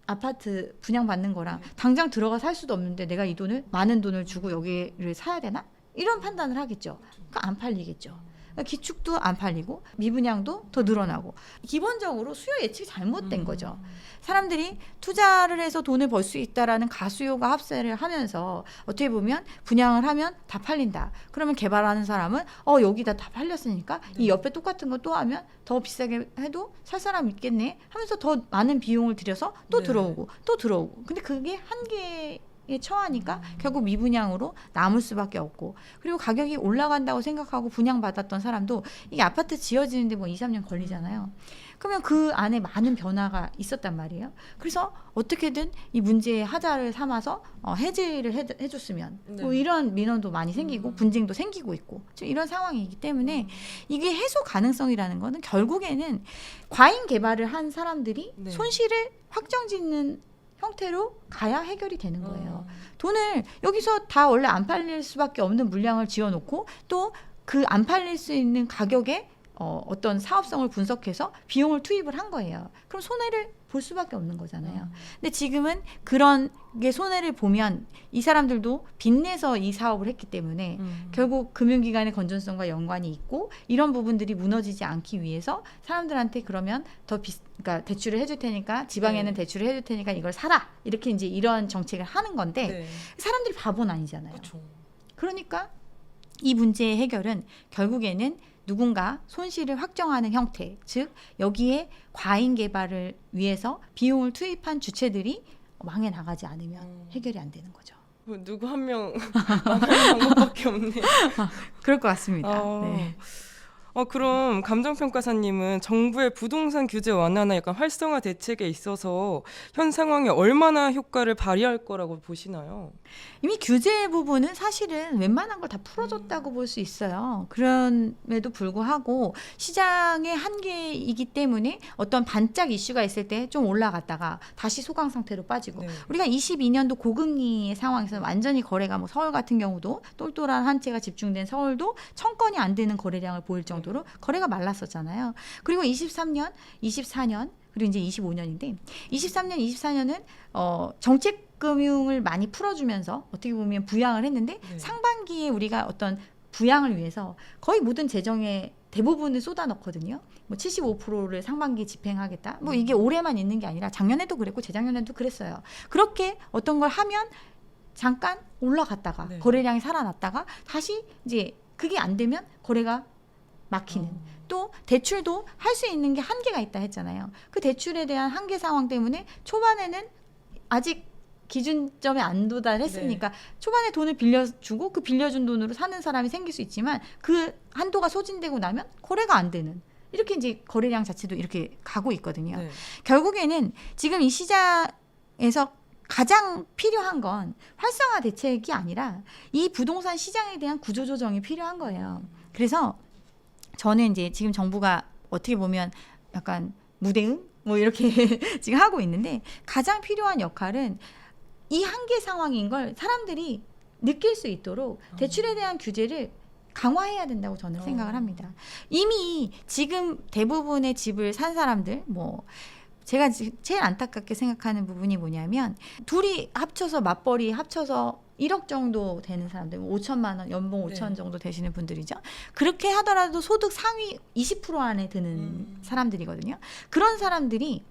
아파트 분양받는 거랑 당장 들어가 살 수도 없는데 내가 이 돈을 많은 돈을 주고 여기를 사야 되나? 이런 판단을 하겠죠. 그러니까 안 팔리겠죠. 기축도 안 팔리고 미분양도 더 늘어나고 기본적으로 수요 예측이 잘못된 거죠. 사람들이 투자를 해서 돈을 벌 수 있다라는 가수요가 합세를 하면서 어떻게 보면 분양을 하면 다 팔린다. 그러면 개발하는 사람은 여기다 다 팔렸으니까 이 옆에 똑같은 거 또 하면 더 비싸게 해도 살 사람 있겠네 하면서 더 많은 비용을 들여서 또 들어오고 또 들어오고 근데 그게 한계에 처하니까 결국 미분양으로 남을 수밖에 없고 그리고 가격이 올라간다고 생각하고 분양받았던 사람도 이게 아파트 지어지는데 뭐 2-3년 걸리잖아요. 그러면 그 안에 많은 변화가 있었단 말이에요. 그래서 어떻게든 이 문제의 하자를 삼아서 해지를 해줬으면 뭐 이런 민원도 많이 생기고 분쟁도 생기고 있고 지금 이런 상황이기 때문에 이게 해소 가능성이라는 거는 결국에는 과잉 개발을 한 사람들이 손실을 확정짓는 형태로 가야 해결이 되는 거예요. 돈을 여기서 다 원래 안 팔릴 수밖에 없는 물량을 지어놓고 또 그 안 팔릴 수 있는 가격에 어떤 사업성을 분석해서 비용을 투입을 한 거예요. 그럼 손해를 볼 수밖에 없는 거잖아요. 근데 지금은 그런 게 손해를 보면 이 사람들도 빚내서 이 사업을 했기 때문에 결국 금융기관의 건전성과 연관이 있고 이런 부분들이 무너지지 않기 위해서 사람들한테 그러면 그러니까 대출을 해줄 테니까 지방에는 대출을 해줄 테니까 이걸 사라 이렇게 이제 이런 정책을 하는 건데 사람들이 바보는 아니잖아요. 그쵸. 그러니까 이 문제의 해결은 결국에는 누군가 손실을 확정하는 형태, 즉 여기에 과잉 개발을 위해서 비용을 투입한 주체들이 망해 나가지 않으면 해결이 안 되는 거죠. 누구 한 명 망하는 방법밖에 없네요. 그럴 것 같습니다. 어, 네. 그럼 감정평가사님은 정부의 부동산 규제 완화나 약간 활성화 대책에 있어서 현 상황에 얼마나 효과를 발휘할 거라고 보시나요? 이미 규제 부분은 사실은 웬만한 걸 다 풀어줬다고 볼 수 있어요. 그럼에도 불구하고 시장의 한계이기 때문에 어떤 반짝 이슈가 있을 때 좀 올라갔다가 다시 소강 상태로 빠지고 네. 우리가 22년도 고금리의 상황에서 완전히 거래가 뭐 서울 같은 경우도 똘똘한 한 채가 집중된 서울도 1000건이 안 되는 거래량을 보일 정도로 거래가 말랐었잖아요. 그리고 23년, 24년 그리고 이제 25년인데 23년, 24년은 정책 금융을 많이 풀어주면서 어떻게 보면 부양을 했는데 네. 상반기에 우리가 어떤 부양을 위해서 거의 모든 재정의 대부분을 쏟아 넣거든요. 뭐 75%를 상반기 집행하겠다. 뭐 이게 올해만 있는 게 아니라 작년에도 그랬고 재작년에도 그랬어요. 그렇게 어떤 걸 하면 잠깐 올라갔다가 네. 거래량이 살아났다가 다시 이제 그게 안 되면 거래가 막히는. 또 대출도 할 수 있는 게 한계가 있다 했잖아요. 그 대출에 대한 한계 상황 때문에 초반에는 아직 기준점에 안 도달했으니까 초반에 돈을 빌려주고 그 빌려준 돈으로 사는 사람이 생길 수 있지만 그 한도가 소진되고 나면 거래가 안 되는 이렇게 이제 거래량 자체도 이렇게 가고 있거든요. 네. 결국에는 지금 이 시장에서 가장 필요한 건 활성화 대책이 아니라 이 부동산 시장에 대한 구조조정이 필요한 거예요. 그래서 저는 이제 지금 정부가 어떻게 보면 약간 무대응 뭐 이렇게 지금 하고 있는데 가장 필요한 역할은 이 한계 상황인 걸 사람들이 느낄 수 있도록 대출에 대한 규제를 강화해야 된다고 저는 생각을 합니다. 이미 지금 대부분의 집을 산 사람들 뭐 제가 제일 안타깝게 생각하는 부분이 뭐냐면 둘이 합쳐서 맞벌이 합쳐서 1억 정도 되는 사람들, 5천만 원, 연봉 5천 정도 되시는 분들이죠. 그렇게 하더라도 소득 상위 20% 안에 드는 사람들이거든요. 그런 사람들이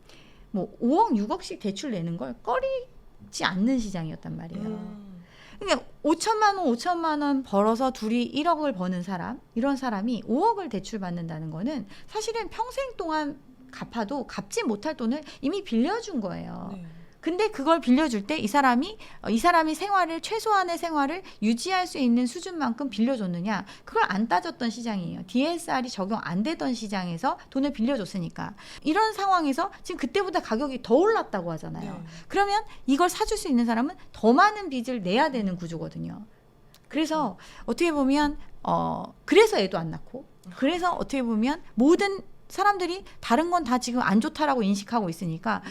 뭐 5억, 6억씩 대출 내는 걸 꺼리지 않는 시장이었단 말이에요. 그러니까 5천만 원 벌어서 둘이 1억을 버는 사람, 이런 사람이 5억을 대출 받는다는 거는 사실은 평생 동안 갚아도 갚지 못할 돈을 이미 빌려준 거예요. 네. 근데 그걸 빌려줄 때 이 사람이 생활을 최소한의 생활을 유지할 수 있는 수준만큼 빌려줬느냐 그걸 안 따졌던 시장이에요. DSR이 적용 안 되던 시장에서 돈을 빌려줬으니까 이런 상황에서 지금 그때보다 가격이 더 올랐다고 하잖아요. 네. 그러면 이걸 사줄 수 있는 사람은 더 많은 빚을 내야 되는 구조거든요. 그래서 어떻게 보면 그래서 애도 안 낳고 그래서 어떻게 보면 모든 사람들이 다른 건 다 지금 안 좋다라고 인식하고 있으니까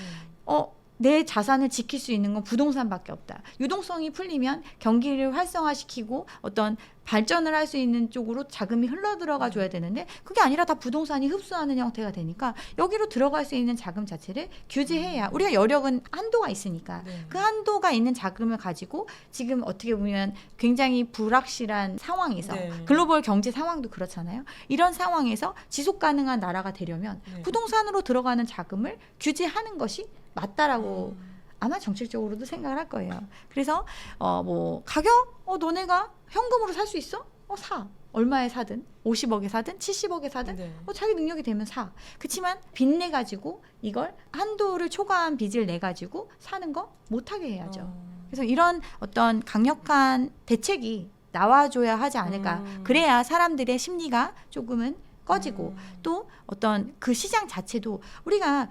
내 자산을 지킬 수 있는 건 부동산밖에 없다. 유동성이 풀리면 경기를 활성화시키고 어떤 발전을 할 수 있는 쪽으로 자금이 흘러들어가 줘야 되는데 그게 아니라 다 부동산이 흡수하는 형태가 되니까 여기로 들어갈 수 있는 자금 자체를 규제해야 우리가 여력은 한도가 있으니까 그 한도가 있는 자금을 가지고 지금 어떻게 보면 굉장히 불확실한 상황에서 글로벌 경제 상황도 그렇잖아요. 이런 상황에서 지속 가능한 나라가 되려면 부동산으로 들어가는 자금을 규제하는 것이 맞다라고 아마 정책적으로도 생각을 할 거예요. 그래서 뭐 가격 너네가 현금으로 살 수 있어? 사. 얼마에 사든 50억에 사든 70억에 사든 자기 능력이 되면 사. 그렇지만 빚 내 가지고 이걸 한도를 초과한 빚을 내 가지고 사는 거 못하게 해야죠. 그래서 이런 어떤 강력한 대책이 나와줘야 하지 않을까. 그래야 사람들의 심리가 조금은 꺼지고 또 어떤 그 시장 자체도 우리가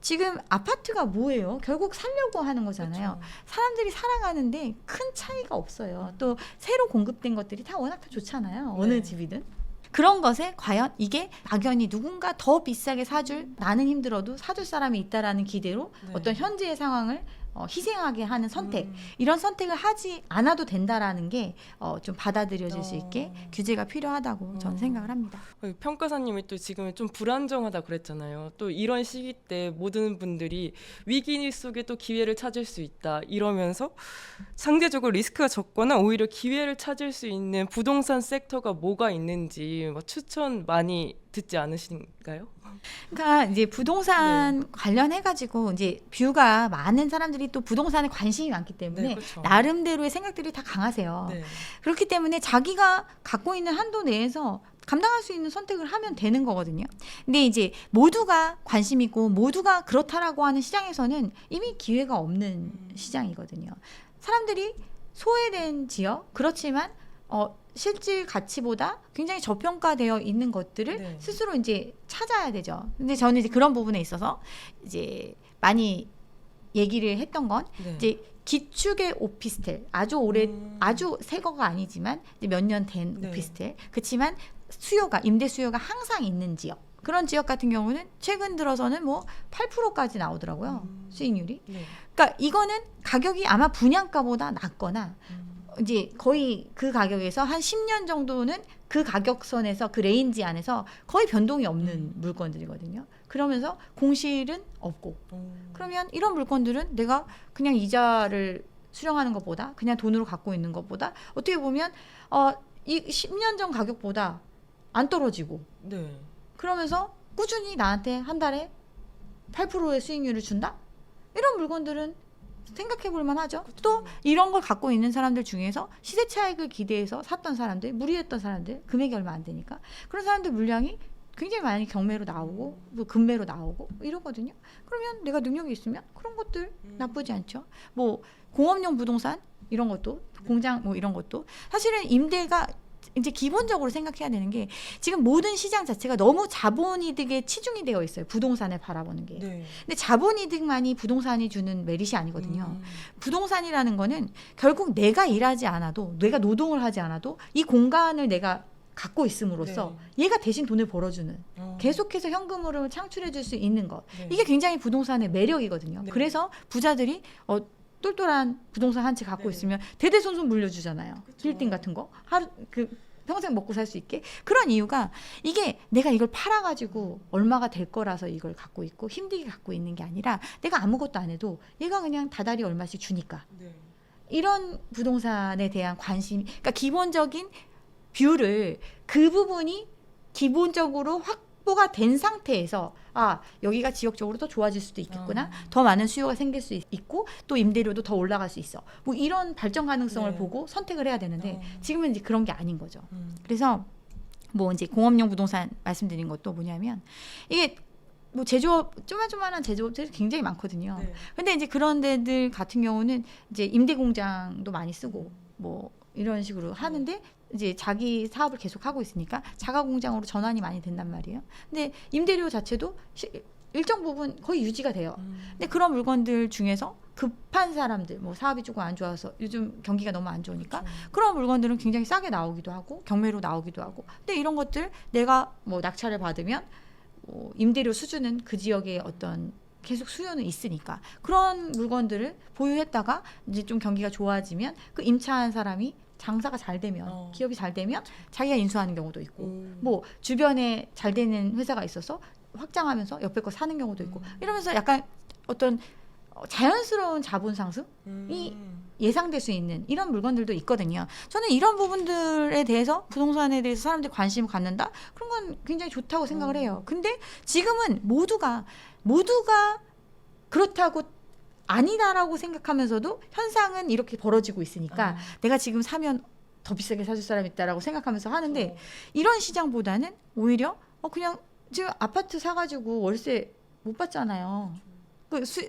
지금 아파트가 뭐예요? 결국 살려고 하는 거잖아요. 그렇죠. 사람들이 살아가는데 큰 차이가 없어요. 또 새로 공급된 것들이 다 워낙 다 좋잖아요. 어느 집이든. 그런 것에 과연 이게 막연히 누군가 더 비싸게 사줄 나는 힘들어도 사줄 사람이 있다라는 기대로 어떤 현재의 상황을 희생하게 하는 선택 이런 선택을 하지 않아도 된다라는 게 좀 받아들여질 수 있게 규제가 필요하다고 저는 생각을 합니다. 평가사님이 또 지금 좀 불안정하다 그랬잖아요. 또 이런 시기 때 모든 분들이 위기 속에 또 기회를 찾을 수 있다 이러면서 상대적으로 리스크가 적거나 오히려 기회를 찾을 수 있는 부동산 섹터가 뭐가 있는지 추천 많이 듣지 않으신가요? 그러니까 이제 부동산 관련해가지고 이제 뷰가 많은 사람들이 또 부동산에 관심이 많기 때문에 그렇죠. 나름대로의 생각들이 다 강하세요. 그렇기 때문에 자기가 갖고 있는 한도 내에서 감당할 수 있는 선택을 하면 되는 거거든요. 근데 이제 모두가 관심 있고 모두가 그렇다라고 하는 시장에서는 이미 기회가 없는 시장이거든요. 사람들이 소외된 지역 그렇지만 실질 가치보다 굉장히 저평가되어 있는 것들을 네. 스스로 이제 찾아야 되죠. 근데 저는 이제 그런 부분에 있어서 이제 많이 얘기를 했던 건 네. 이제 기축의 오피스텔 아주 오래 아주 새 거가 아니지만 몇 년 된 네. 오피스텔 그렇지만 수요가 임대 수요가 항상 있는 지역 그런 지역 같은 경우는 최근 들어서는 뭐 8%까지 나오더라고요. 수익률이. 네. 그러니까 이거는 가격이 아마 분양가보다 낮거나 이제 거의 그 가격에서 한 10년 정도는 그 가격선에서 그 레인지 안에서 거의 변동이 없는 물건들이거든요. 그러면서 공실은 없고 그러면 이런 물건들은 내가 그냥 이자를 수령하는 것보다 그냥 돈으로 갖고 있는 것보다 어떻게 보면 이 10년 전 가격보다 안 떨어지고 네. 그러면서 꾸준히 나한테 한 달에 8%의 수익률을 준다? 이런 물건들은 생각해 볼 만하죠. 또 이런 걸 갖고 있는 사람들 중에서 시세 차익을 기대해서 샀던 사람들, 무리했던 사람들, 금액이 얼마 안 되니까 그런 사람들 물량이 굉장히 많이 경매로 나오고 뭐 금매로 나오고 이러거든요. 그러면 내가 능력이 있으면 그런 것들 나쁘지 않죠. 뭐 공업용 부동산 이런 것도 공장 뭐 이런 것도 사실은 임대가 이제 기본적으로 생각해야 되는 게 지금 모든 시장 자체가 너무 자본이득에 치중이 되어 있어요. 부동산을 바라보는 게. 네. 근데 자본이득만이 부동산이 주는 메리트 아니거든요. 부동산이라는 거는 결국 내가 일하지 않아도 내가 노동을 하지 않아도 이 공간을 내가 갖고 있음으로써 얘가 대신 돈을 벌어주는 계속해서 현금 흐름을 창출해 줄 수 있는 것. 네. 이게 굉장히 부동산의 매력이거든요. 네. 그래서 부자들이 똘똘한 부동산 한 채 갖고 네. 있으면 대대손손 물려주잖아요. 그쵸. 빌딩 같은 거. 하루 평생 먹고 살 수 있게. 그런 이유가 이게 내가 이걸 팔아가지고 얼마가 될 거라서 이걸 갖고 있고 힘들게 갖고 있는 게 아니라 내가 아무것도 안 해도 얘가 그냥 다달이 얼마씩 주니까. 네. 이런 부동산에 대한 관심, 그러니까 기본적인 뷰를 그 부분이 기본적으로 확보가 된 상태에서 여기가 지역적으로 더 좋아질 수도 있겠구나. 더 많은 수요가 생길 수 있고 또 임대료도 더 올라갈 수 있어. 뭐 이런 발전 가능성을 네. 보고 선택을 해야 되는데 지금은 이제 그런 게 아닌 거죠. 음. 그래서 뭐 이제 공업용 부동산 말씀드린 것도 뭐냐면 이게 뭐 제조업 조만조만한 제조업들이 굉장히 많거든요. 네. 근데 이제 그런 데들 같은 경우는 이제 임대 공장도 많이 쓰고 뭐 이런 식으로 하는데 이제 자기 사업을 계속 하고 있으니까 자가 공장으로 전환이 많이 된단 말이에요. 근데 임대료 자체도 일정 부분 거의 유지가 돼요. 근데 그런 물건들 중에서 급한 사람들, 뭐 사업이 조금 안 좋아서 요즘 경기가 너무 안 좋으니까 그런 물건들은 굉장히 싸게 나오기도 하고 경매로 나오기도 하고. 근데 이런 것들 내가 뭐 낙찰을 받으면 임대료 수준은 그 지역의 어떤 계속 수요는 있으니까 그런 물건들을 보유했다가 이제 좀 경기가 좋아지면 그 임차한 사람이 장사가 잘 되면 기업이 잘 되면 자기가 인수하는 경우도 있고 뭐 주변에 잘 되는 회사가 있어서 확장하면서 옆에 거 사는 경우도 있고 이러면서 약간 어떤 자연스러운 자본 상승이 예상될 수 있는 이런 물건들도 있거든요. 저는 이런 부분들에 대해서 부동산에 대해서 사람들이 관심을 갖는다? 그런 건 굉장히 좋다고 생각을 해요. 근데 지금은 모두가 그렇다고 아니다라고 생각하면서도 현상은 이렇게 벌어지고 있으니까 내가 지금 사면 더 비싸게 사줄 사람이 있다라고 생각하면서 하는데 이런 시장보다는 오히려 그냥 지금 아파트 사가지고 월세 못 받잖아요.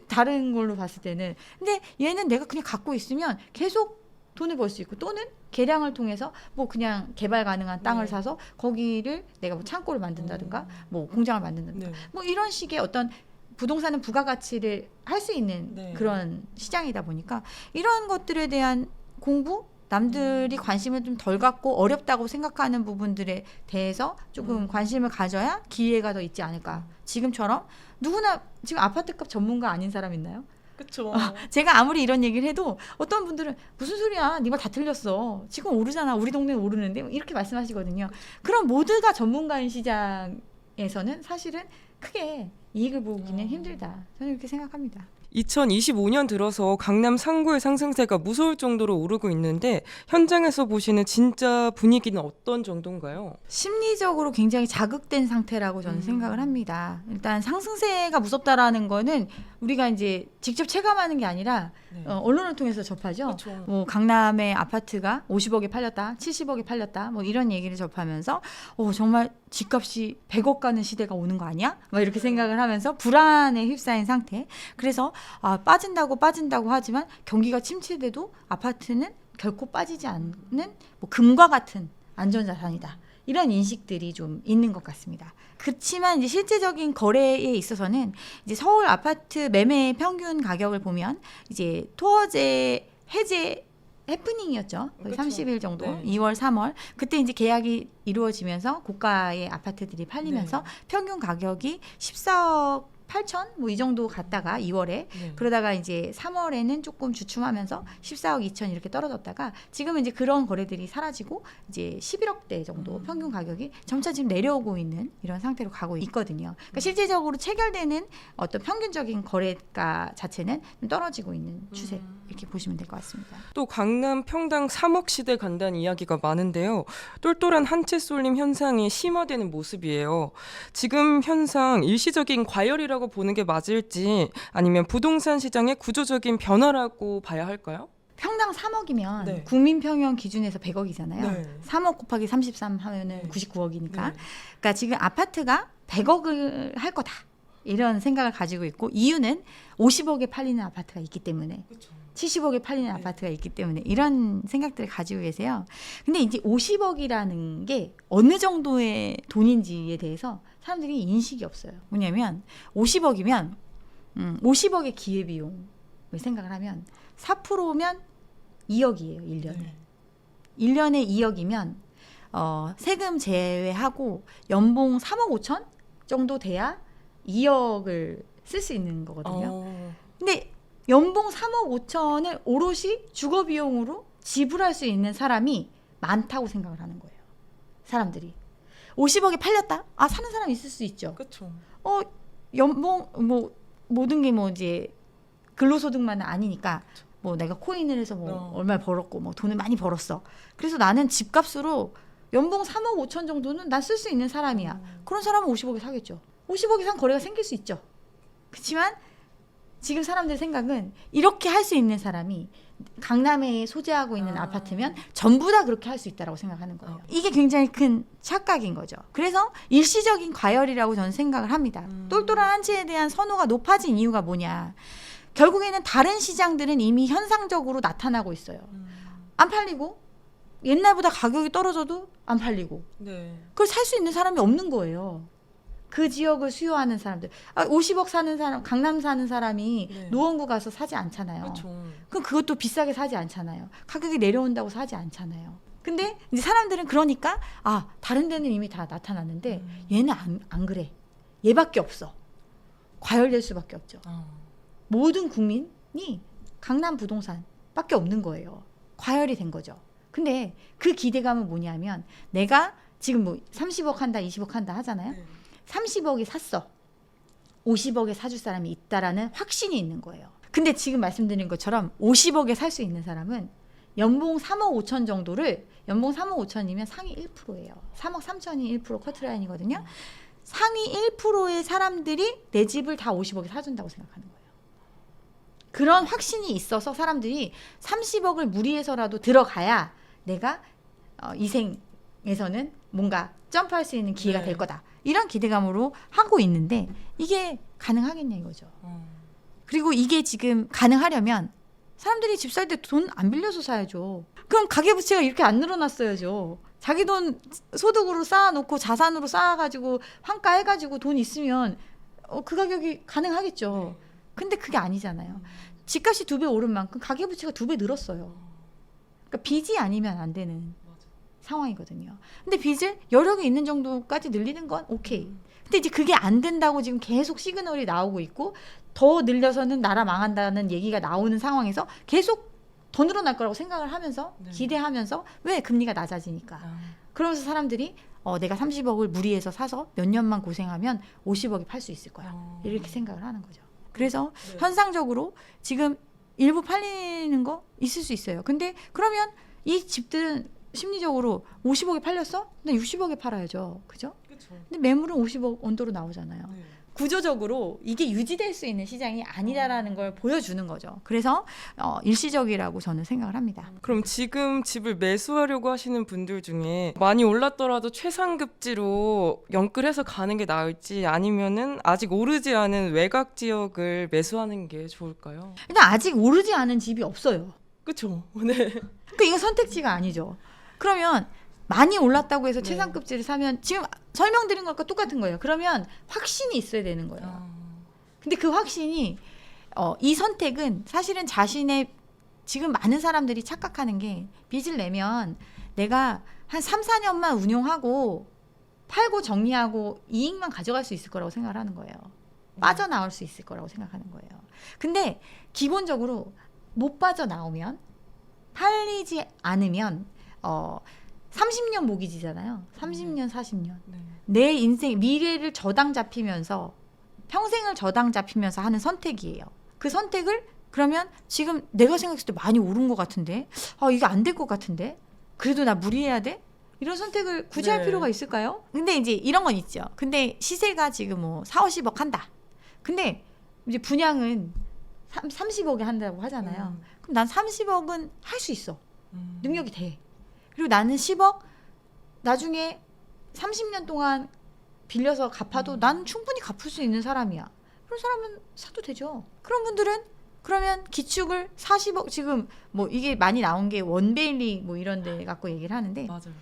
다른 걸로 봤을 때는. 근데 얘는 내가 그냥 갖고 있으면 계속 돈을 벌 수 있고 또는 계량을 통해서 뭐 그냥 개발 가능한 땅을 사서 거기를 내가 뭐 창고를 만든다든가 뭐 공장을 만든다든가 뭐 이런 식의 어떤 부동산은 부가가치를 할 수 있는 그런 시장이다 보니까 이런 것들에 대한 공부 남들이 관심을 좀 덜 갖고 어렵다고 생각하는 부분들에 대해서 조금 관심을 가져야 기회가 더 있지 않을까. 지금처럼 누구나 지금 아파트값 전문가 아닌 사람 있나요? 그렇죠. 제가 아무리 이런 얘기를 해도 어떤 분들은 무슨 소리야, 네 말 다 틀렸어. 지금 오르잖아. 우리 동네는 오르는데 이렇게 말씀하시거든요. 그럼 모두가 전문가인 시장에서는 사실은 크게 이익을 보기는 힘들다. 저는 이렇게 생각합니다. 2025년 들어서 강남 상구의 상승세가 무서울 정도로 오르고 있는데 현장에서 보시는 진짜 분위기는 어떤 정도인가요? 심리적으로 굉장히 자극된 상태라고 저는 생각을 합니다. 일단 상승세가 무섭다라는 거는 우리가 이제 직접 체감하는 게 아니라 언론을 통해서 접하죠. 그렇죠. 뭐 강남의 아파트가 50억에 팔렸다, 70억에 팔렸다, 뭐 이런 얘기를 접하면서 정말 집값이 100억 가는 시대가 오는 거 아니야? 막 이렇게 생각을 하면서 불안에 휩싸인 상태. 그래서 빠진다고 하지만 경기가 침체돼도 아파트는 결코 빠지지 않는 뭐 금과 같은 안전자산이다. 이런 인식들이 좀 있는 것 같습니다. 그렇지만 이제 실제적인 거래에 있어서는 이제 서울 아파트 매매 평균 가격을 보면 이제 토어제 해제 해프닝이었죠. 거의 그쵸. 30일 정도, 네. 2월, 3월. 그때 이제 계약이 이루어지면서 고가의 아파트들이 팔리면서 네. 평균 가격이 14억 8천 뭐 이 정도 갔다가 2월에 네. 그러다가 이제 3월에는 조금 주춤하면서 14억 2천 이렇게 떨어졌다가 지금은 이제 그런 거래들이 사라지고 이제 11억대 정도 평균 가격이 점차 지금 내려오고 있는 이런 상태로 가고 있거든요. 그러니까 실질적으로 체결되는 어떤 평균적인 거래가 자체는 좀 떨어지고 있는 추세 이렇게 보시면 될 것 같습니다. 또 강남 평당 3억 시대 간다는 이야기가 많은데요. 똘똘한 한 채 쏠림 현상이 심화되는 모습이에요. 지금 현상 일시적인 과열이라고 보는 게 맞을지 아니면 부동산 시장의 구조적인 변화라고 봐야 할까요? 평당 3억이면 네. 국민평형 기준에서 100억이잖아요. 네. 3억 곱하기 33 하면은 네. 99억이니까. 네. 그러니까 지금 아파트가 100억을 할 거다. 이런 생각을 가지고 있고 이유는 50억에 팔리는 아파트가 있기 때문에 그렇죠. 70억에 팔리는 아파트가 있기 때문에 이런 생각들을 가지고 계세요. 근데 이제 50억이라는 게 어느 정도의 돈인지에 대해서 사람들이 인식이 없어요. 뭐냐면 50억이면 50억의 기회비용을 생각을 하면 4%면 2억이에요. 1년에. 네. 1년에 2억이면 세금 제외하고 연봉 3억 5천 정도 돼야 2억을 쓸 수 있는 거거든요. 근데 연봉 3억 5천을 오롯이 주거 비용으로 지불할 수 있는 사람이 많다고 생각을 하는 거예요. 사람들이. 50억에 팔렸다? 아, 사는 사람 있을 수 있죠. 그렇죠. 연봉 뭐 모든 게 뭐 이제 근로소득만은 아니니까 뭐 내가 코인을 해서 뭐 얼마 벌었고 뭐 돈을 많이 벌었어. 그래서 나는 집값으로 연봉 3억 5천 정도는 난 쓸 수 있는 사람이야. 그런 사람은 50억에 사겠죠. 50억 이상 거래가 생길 수 있죠. 그렇지만 지금 사람들 생각은 이렇게 할 수 있는 사람이 강남에 소재하고 있는 아파트면 전부 다 그렇게 할 수 있다라고 생각하는 거예요. 이게 굉장히 큰 착각인 거죠. 그래서 일시적인 과열이라고 저는 생각을 합니다. 똘똘한 한 채에 대한 선호가 높아진 이유가 뭐냐. 결국에는 다른 시장들은 이미 현상적으로 나타나고 있어요. 안 팔리고 옛날보다 가격이 떨어져도 안 팔리고 네. 그걸 살 수 있는 사람이 없는 거예요. 그 지역을 수요하는 사람들. 50억 사는 사람, 강남 사는 사람이 네. 노원구 가서 사지 않잖아요. 그렇죠. 그럼 그것도 비싸게 사지 않잖아요. 가격이 내려온다고 사지 않잖아요. 근데 이제 사람들은 그러니까 다른 데는 이미 다 나타났는데 얘는 안 그래. 얘밖에 없어. 과열될 수밖에 없죠. 모든 국민이 강남 부동산밖에 없는 거예요. 과열이 된 거죠. 근데 그 기대감은 뭐냐면 내가 지금 뭐 30억 한다, 20억 한다 하잖아요. 네. 30억에 샀어. 50억에 사줄 사람이 있다라는 확신이 있는 거예요. 근데 지금 말씀드린 것처럼 50억에 살 수 있는 사람은 연봉 3억 5천 정도를 연봉 3억 5천이면 상위 1%예요. 3억 3천이 1% 커트라인이거든요. 상위 1%의 사람들이 내 집을 다 50억에 사준다고 생각하는 거예요. 그런 확신이 있어서 사람들이 30억을 무리해서라도 들어가야 내가 이생에서는 뭔가 점프할 수 있는 기회가 네. 될 거다. 이런 기대감으로 하고 있는데 이게 가능하겠냐 이거죠. 그리고 이게 지금 가능하려면 사람들이 집 살 때 돈 안 빌려서 사야죠. 그럼 가계부채가 이렇게 안 늘어났어야죠. 자기 돈 소득으로 쌓아놓고 자산으로 쌓아가지고 환가해가지고 돈 있으면 그 가격이 가능하겠죠. 근데 그게 아니잖아요. 집값이 2배 오른 만큼 가계부채가 2배 늘었어요. 그러니까 빚이 아니면 안 되는 상황이거든요. 근데 빚을 여력이 있는 정도까지 늘리는 건 오케이. 근데 이제 그게 안 된다고 지금 계속 시그널이 나오고 있고 더 늘려서는 나라 망한다는 얘기가 나오는 상황에서 계속 더 늘어날 거라고 생각을 하면서 기대하면서 왜 금리가 낮아지니까. 그러면서 사람들이 내가 30억을 무리해서 사서 몇 년만 고생하면 50억에 팔 수 있을 거야. 이렇게 생각을 하는 거죠. 그래서 현상적으로 지금 일부 팔리는 거 있을 수 있어요. 근데 그러면 이 집들은 심리적으로 50억에 팔렸어? 근데 60억에 팔아야죠. 그죠? 그렇죠. 근데 매물은 50억 언더로 나오잖아요. 구조적으로 이게 유지될 수 있는 시장이 아니다라는 걸 보여주는 거죠. 그래서 일시적이라고 저는 생각을 합니다. 그럼 지금 집을 매수하려고 하시는 분들 중에 많이 올랐더라도 최상급지로 연끌해서 가는 게 나을지 아니면은 아직 오르지 않은 외곽 지역을 매수하는 게 좋을까요? 일단 아직 오르지 않은 집이 없어요. 그쵸? 네. 그러니까 이거 선택지가 아니죠. 그러면 많이 올랐다고 해서 최상급지를 사면 지금 설명드린 것과 똑같은 거예요. 그러면 확신이 있어야 되는 거예요. 근데 그 확신이 이 선택은 사실은 자신의 지금 많은 사람들이 착각하는 게 빚을 내면 내가 한 3, 4년만 운용하고 팔고 정리하고 이익만 가져갈 수 있을 거라고 생각을 하는 거예요. 빠져나올 수 있을 거라고 생각하는 거예요. 근데 기본적으로 못 빠져나오면 팔리지 않으면 30년 모기지잖아요. 30년, 40년. 네. 내 인생 미래를 저당 잡히면서 평생을 저당 잡히면서 하는 선택이에요. 그 선택을 그러면 지금 내가 생각했을 때 많이 오른 것 같은데 이게 안 될 것 같은데 그래도 나 무리해야 돼? 이런 선택을 굳이 할 네. 필요가 있을까요? 근데 이제 이런 건 있죠. 근데 시세가 지금 뭐 4, 50억 한다. 근데 이제 분양은 30억에 한다고 하잖아요. 그럼 난 30억은 할 수 있어. 능력이 돼. 그리고 나는 10억 나중에 30년 동안 빌려서 갚아도 나는 충분히 갚을 수 있는 사람이야. 그런 사람은 사도 되죠. 그런 분들은 그러면 기축을 40억 지금 뭐 이게 많이 나온 게 원베일리 뭐 이런 데 갖고 얘기를 하는데 맞아요.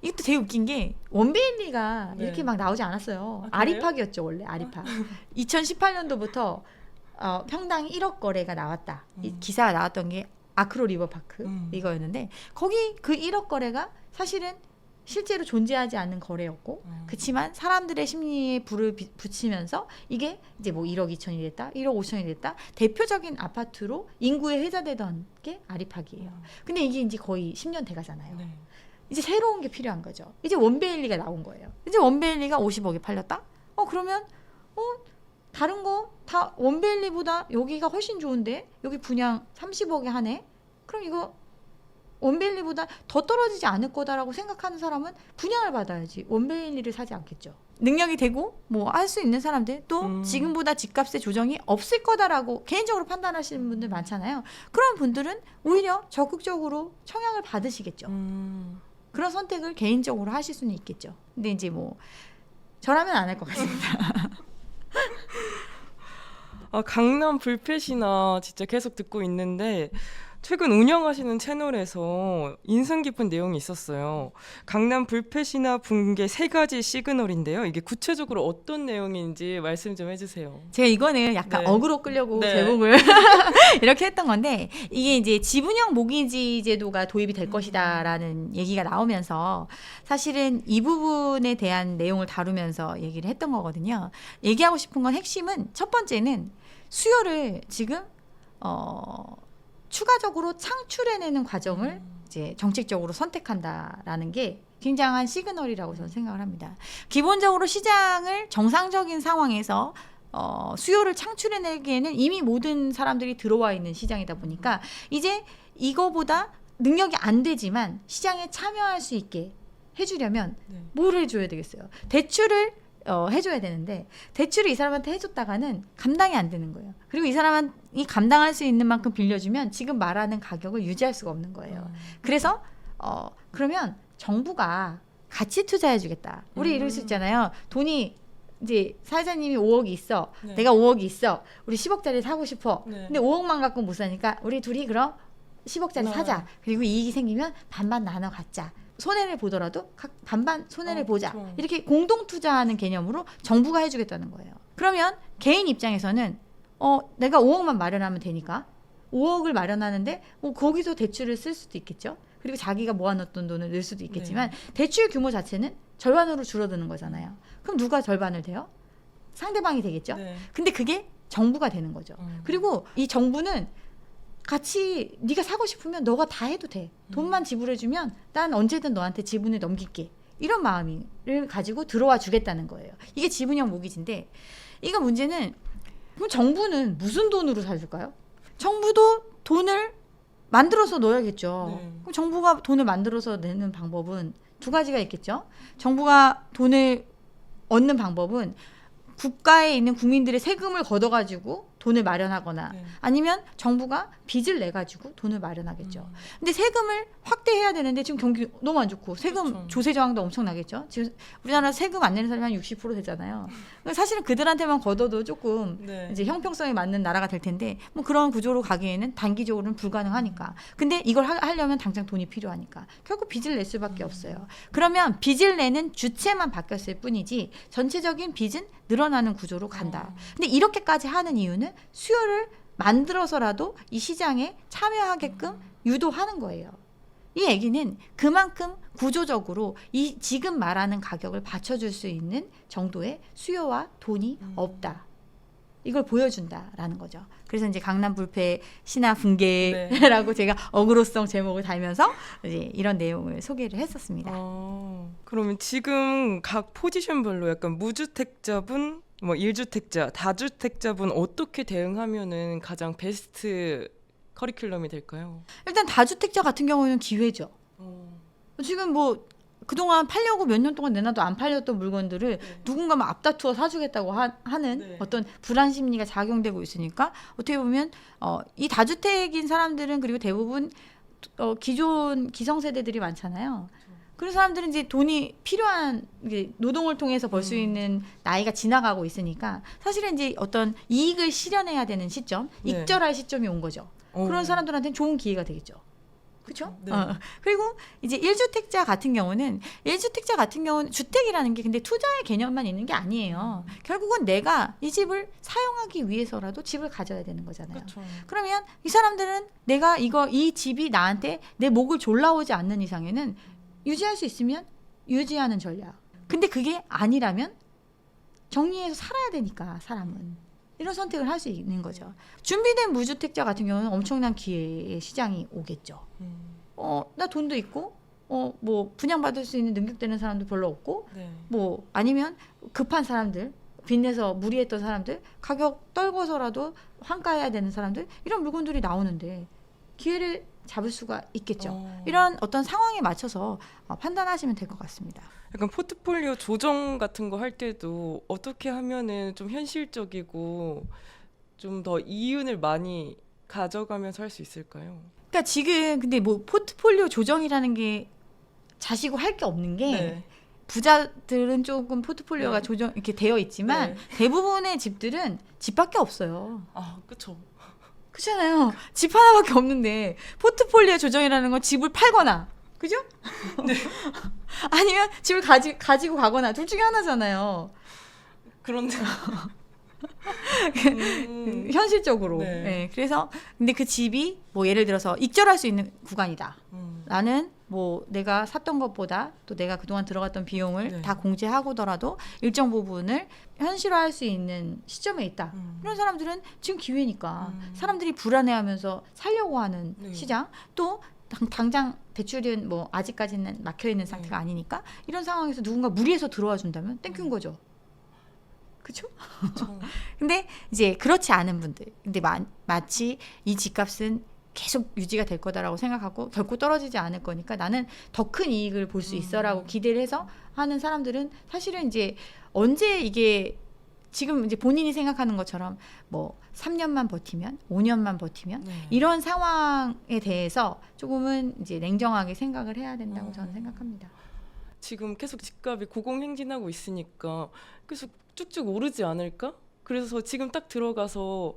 이것도 되게 웃긴 게 원베일리가 네. 이렇게 막 나오지 않았어요. 그래요? 아리팍이었죠 원래 아리팍. 2018년도부터 평당 1억 거래가 나왔다. 이 기사가 나왔던 게 아크로 리버파크 이거였는데 거기 그 1억 거래가 사실은 실제로 존재하지 않는 거래였고 그렇지만 사람들의 심리에 불을 붙이면서 이게 이제 뭐 1억 2천이 됐다 1억 5천이 됐다 대표적인 아파트로 인구에 회자되던 게 아리팍이에요. 근데 이게 이제 거의 10년 돼가잖아요. 네. 이제 새로운 게 필요한 거죠. 이제 원베일리가 나온 거예요. 이제 원베일리가 50억에 팔렸다? 그러면 다른 거 다 원베일리보다 여기가 훨씬 좋은데 여기 분양 30억에 하네? 그럼 이거 원베일리보다 더 떨어지지 않을 거다라고 생각하는 사람은 분양을 받아야지 원베일리를 사지 않겠죠. 능력이 되고 뭐 할 수 있는 사람들 또 지금보다 집값의 조정이 없을 거다라고 개인적으로 판단하시는 분들 많잖아요. 그런 분들은 오히려 적극적으로 청약을 받으시겠죠. 그런 선택을 개인적으로 하실 수는 있겠죠. 근데 이제 뭐 저라면 안 할 것 같습니다. 강남 불패시나 진짜 계속 듣고 있는데 최근 운영하시는 채널에서 인상 깊은 내용이 있었어요. 강남 불패시나 붕괴 3가지 시그널인데요. 이게 구체적으로 어떤 내용인지 말씀 좀 해주세요. 제가 이거는 약간 네. 어그로 끌려고 네. 제목을 이렇게 했던 건데 이게 이제 지분형 모기지 제도가 도입이 될 것이다라는 얘기가 나오면서 사실은 이 부분에 대한 내용을 다루면서 얘기를 했던 거거든요. 얘기하고 싶은 건 핵심은 첫 번째는 수요를 지금 추가적으로 창출해내는 과정을 이제 정책적으로 선택한다라는 게 굉장한 시그널이라고 저는 생각을 합니다. 기본적으로 시장을 정상적인 상황에서 수요를 창출해내기에는 이미 모든 사람들이 들어와 있는 시장이다 보니까 이제 이거보다 능력이 안 되지만 시장에 참여할 수 있게 해주려면 뭘 해줘야 되겠어요? 대출을 해줘야 되는데 대출을 이 사람한테 해줬다가는 감당이 안 되는 거예요. 그리고 이 사람이 감당할 수 있는 만큼 빌려주면 지금 말하는 가격을 유지할 수가 없는 거예요. 그래서 그러면 정부가 같이 투자해주겠다. 우리 이럴 수 있잖아요. 돈이 이제 사회자님이 5억이 있어. 네. 내가 5억이 있어. 우리 10억짜리 사고 싶어. 네. 근데 5억만 갖고 못 사니까 우리 둘이 그럼 10억짜리 사자. 그리고 이익이 생기면 반반 나눠 갖자. 손해를 보더라도 각 반반 손해를 보자. 그렇죠. 이렇게 공동 투자하는 개념으로 정부가 해주겠다는 거예요. 그러면 개인 입장에서는 내가 5억만 마련하면 되니까 5억을 마련하는데 거기서 대출을 쓸 수도 있겠죠. 그리고 자기가 모아놨던 돈을 넣을 수도 있겠지만 대출 규모 자체는 절반으로 줄어드는 거잖아요. 그럼 누가 절반을 돼요? 상대방이 되겠죠. 네. 근데 그게 정부가 되는 거죠. 그리고 이 정부는 같이 네가 사고 싶으면 너가 다 해도 돼. 돈만 지불해주면 난 언제든 너한테 지분을 넘길게. 이런 마음을 가지고 들어와 주겠다는 거예요. 이게 지분형 모기지인데 이거 문제는 그럼 정부는 무슨 돈으로 사줄까요? 정부도 돈을 만들어서 넣어야겠죠. 네. 그럼 정부가 돈을 만들어서 내는 방법은 두 가지가 있겠죠. 정부가 돈을 얻는 방법은 국가에 있는 국민들의 세금을 걷어가지고 돈을 마련하거나 네. 아니면 정부가 빚을 내 가지고 돈을 마련하겠죠. 근데 세금을 확대해야 되는데 지금 경기 너무 안 좋고 세금 그렇죠. 조세 저항도 엄청 나겠죠. 지금 우리나라 세금 안 내는 사람이 한 60% 되잖아요. 사실은 그들한테만 걷어도 조금 네. 이제 형평성에 맞는 나라가 될 텐데 뭐 그런 구조로 가기에는 단기적으로는 불가능하니까. 근데 이걸 하려면 당장 돈이 필요하니까 결국 빚을 낼 수밖에 없어요. 그러면 빚을 내는 주체만 바뀌었을 뿐이지 전체적인 빚은 늘어나는 구조로 간다. 근데 이렇게까지 하는 이유는 수요를 만들어서라도 이 시장에 참여하게끔 유도하는 거예요. 이 얘기는 그만큼 구조적으로 이 지금 말하는 가격을 받쳐줄 수 있는 정도의 수요와 돈이 없다. 이걸 보여준다라는 거죠. 그래서 이제 강남 불패 신화 붕괴라고 제가 어그로성 제목을 달면서 이제 이런 내용을 소개를 했었습니다. 그러면 지금 각 포지션별로 약간 무주택자분, 뭐 1주택자, 다주택자분 어떻게 대응하면은 가장 베스트 커리큘럼이 될까요? 일단 다주택자 같은 경우는 기회죠. 지금 뭐 그동안 팔려고 몇 년 동안 내놔도 안 팔렸던 물건들을 누군가 막 앞다투어 사주겠다고 하는 네. 어떤 불안 심리가 작용되고 있으니까 어떻게 보면 이 다주택인 사람들은 그리고 대부분 기존 기성세대들이 많잖아요. 그런 사람들은 이제 돈이 필요한 이제 노동을 통해서 벌 수 있는 나이가 지나가고 있으니까 사실은 이제 어떤 이익을 실현해야 되는 시점, 네. 익절할 시점이 온 거죠. 그런 사람들한테는 좋은 기회가 되겠죠. 그렇죠? 네. 그리고 이제 1주택자 같은 경우는 주택이라는 게 근데 투자의 개념만 있는 게 아니에요. 결국은 내가 이 집을 사용하기 위해서라도 집을 가져야 되는 거잖아요. 그렇죠. 그러면 이 사람들은 내가 이 집이 나한테 내 목을 졸라오지 않는 이상에는 유지할 수 있으면 유지하는 전략. 근데 그게 아니라면 정리해서 살아야 되니까 사람은. 이런 선택을 할 수 있는 거죠. 준비된 무주택자 같은 경우는 엄청난 기회의 시장이 오겠죠. 나 돈도 있고, 뭐 분양받을 수 있는 능력되는 사람도 별로 없고, 네. 뭐 아니면 급한 사람들, 빚내서 무리했던 사람들, 가격 떨궈서라도 환가해야 되는 사람들, 이런 물건들이 나오는데 기회를 잡을 수가 있겠죠. 이런 어떤 상황에 맞춰서 판단하시면 될 것 같습니다. 약간 포트폴리오 조정 같은 거 할 때도 어떻게 하면은 좀 현실적이고 좀 더 이윤을 많이 가져가면서 할 수 있을까요? 그러니까 지금 근데 뭐 포트폴리오 조정이라는 게 자시고 할 게 없는 게 네. 부자들은 조금 포트폴리오가 네. 조정 이렇게 되어 있지만 네. 대부분의 집들은 집밖에 없어요. 그렇죠. 그렇잖아요. 집 하나밖에 없는데 포트폴리오 조정이라는 건 집을 팔거나, 그죠? 네. 아니면 집을 가지고 가거나 둘 중에 하나잖아요. 그런데 현실적으로. 네. 네, 그래서 근데 그 집이 뭐 예를 들어서 익절할 수 있는 구간이다. 나는 뭐 내가 샀던 것보다 또 내가 그동안 들어갔던 비용을 네. 다 공제하고더라도 일정 부분을 현실화할 수 있는 시점에 있다. 이런 사람들은 지금 기회니까 사람들이 불안해하면서 살려고 하는 네. 시장, 또 당장 대출은 뭐 아직까지는 막혀 있는 상태가 아니니까 이런 상황에서 누군가 무리해서 들어와 준다면 땡큐인 거죠. 그렇죠? 근데 이제 그렇지 않은 분들, 근데 마치 이 집값은 계속 유지가 될 거다라고 생각하고 결코 떨어지지 않을 거니까 나는 더 큰 이익을 볼 수 있어라고 기대를 해서 하는 사람들은 사실은 이제 언제 이게 지금 이제 본인이 생각하는 것처럼 뭐 3년만 버티면 5년만 버티면 네. 이런 상황에 대해서 조금은 이제 냉정하게 생각을 해야 된다고 저는 생각합니다. 지금 계속 집값이 고공행진하고 있으니까 계속 쭉쭉 오르지 않을까? 그래서 지금 딱 들어가서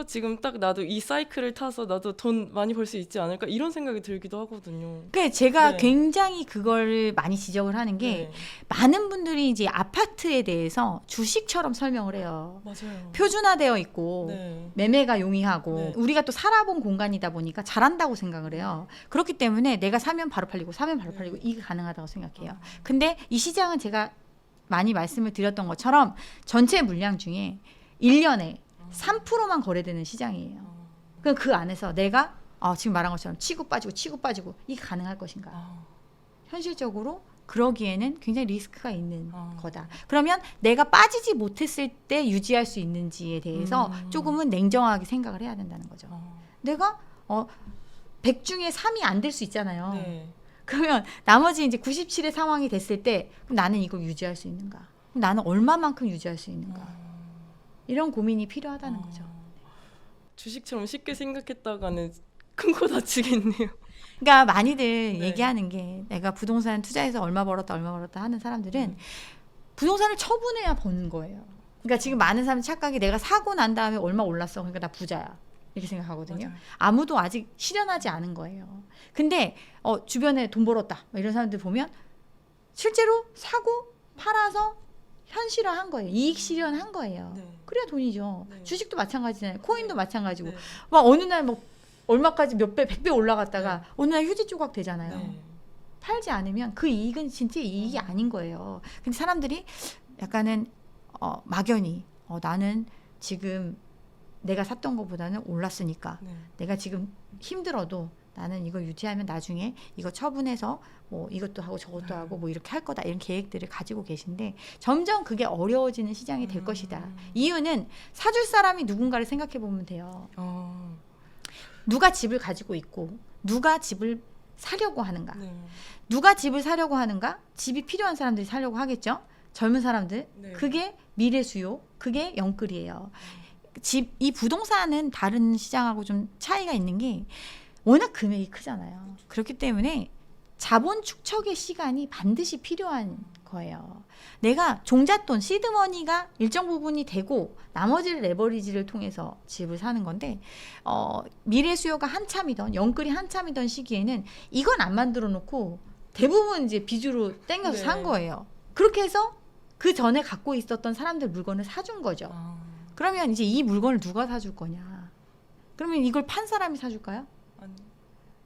지금 딱 나도 이 사이클을 타서 나도 돈 많이 벌 수 있지 않을까? 이런 생각이 들기도 하거든요. 그러니까 제가 네. 굉장히 그걸 많이 지적을 하는 게 네. 많은 분들이 이제 아파트에 대해서 주식처럼 설명을 해요. 맞아요. 표준화되어 있고 네. 매매가 용이하고 네. 우리가 또 살아본 공간이다 보니까 잘한다고 생각을 해요. 그렇기 때문에 내가 사면 바로 팔리고 사면 바로 팔리고 이게 가능하다고 생각해요. 근데 이 시장은 제가 많이 말씀을 드렸던 것처럼 전체 물량 중에 1년에 3%만 거래되는 시장이에요. 그럼 그 안에서 내가 지금 말한 것처럼 치고 빠지고 이게 가능할 것인가? 현실적으로 그러기에는 굉장히 리스크가 있는 거다. 그러면 내가 빠지지 못했을 때 유지할 수 있는지에 대해서 조금은 냉정하게 생각을 해야 된다는 거죠. 내가 100 중에 3이 안 될 수 있잖아요. 네. 그러면 나머지 이제 97의 상황이 됐을 때 그럼 나는 이걸 유지할 수 있는가? 그럼 나는 얼마만큼 유지할 수 있는가? 이런 고민이 필요하다는 아. 거죠. 주식처럼 쉽게 생각했다가는 큰 거 다치겠네요. 그러니까 많이들 네. 얘기하는 게 내가 부동산 투자해서 얼마 벌었다 하는 사람들은 부동산을 처분해야 버는 거예요. 그러니까 지금 많은 사람이 착각이 내가 사고 난 다음에 얼마 올랐어. 그러니까 나 부자야. 이렇게 생각하거든요. 맞아요. 아무도 아직 실현하지 않은 거예요. 근데 주변에 돈 벌었다. 이런 사람들 보면 실제로 사고 팔아서 현실화한 거예요. 이익 실현한 거예요. 네. 그래야 돈이죠. 네. 주식도 마찬가지잖아요. 코인도 마찬가지고. 네. 막 어느 날 뭐 얼마까지 몇 배, 100배 올라갔다가 네. 어느 날 휴지 조각 되잖아요. 네. 팔지 않으면 그 이익은 진짜 이익이 아닌 거예요. 근데 사람들이 약간은 막연히 나는 지금 내가 샀던 것보다는 올랐으니까 네. 내가 지금 힘들어도 나는 이걸 유지하면 나중에 이거 처분해서 뭐 이것도 하고 저것도 하고 뭐 이렇게 할 거다 이런 계획들을 가지고 계신데 점점 그게 어려워지는 시장이 될 것이다. 이유는 사줄 사람이 누군가를 생각해 보면 돼요. 누가 집을 가지고 있고 누가 집을 사려고 하는가? 네. 누가 집을 사려고 하는가? 집이 필요한 사람들이 사려고 하겠죠. 젊은 사람들. 네. 그게 미래 수요. 그게 영끌이에요. 이 부동산은 다른 시장하고 좀 차이가 있는 게 워낙 금액이 크잖아요. 그렇기 때문에 자본 축적의 시간이 반드시 필요한 거예요. 내가 종잣돈, 시드머니가 일정 부분이 되고 나머지를 레버리지를 통해서 집을 사는 건데 미래 수요가 한참이던 영끌이 한참이던 시기에는 이건 안 만들어 놓고 대부분 이제 빚으로 땡겨서 네. 산 거예요. 그렇게 해서 그 전에 갖고 있었던 사람들 물건을 사준 거죠. 그러면 이제 이 물건을 누가 사줄 거냐? 그러면 이걸 판 사람이 사줄까요? 아니.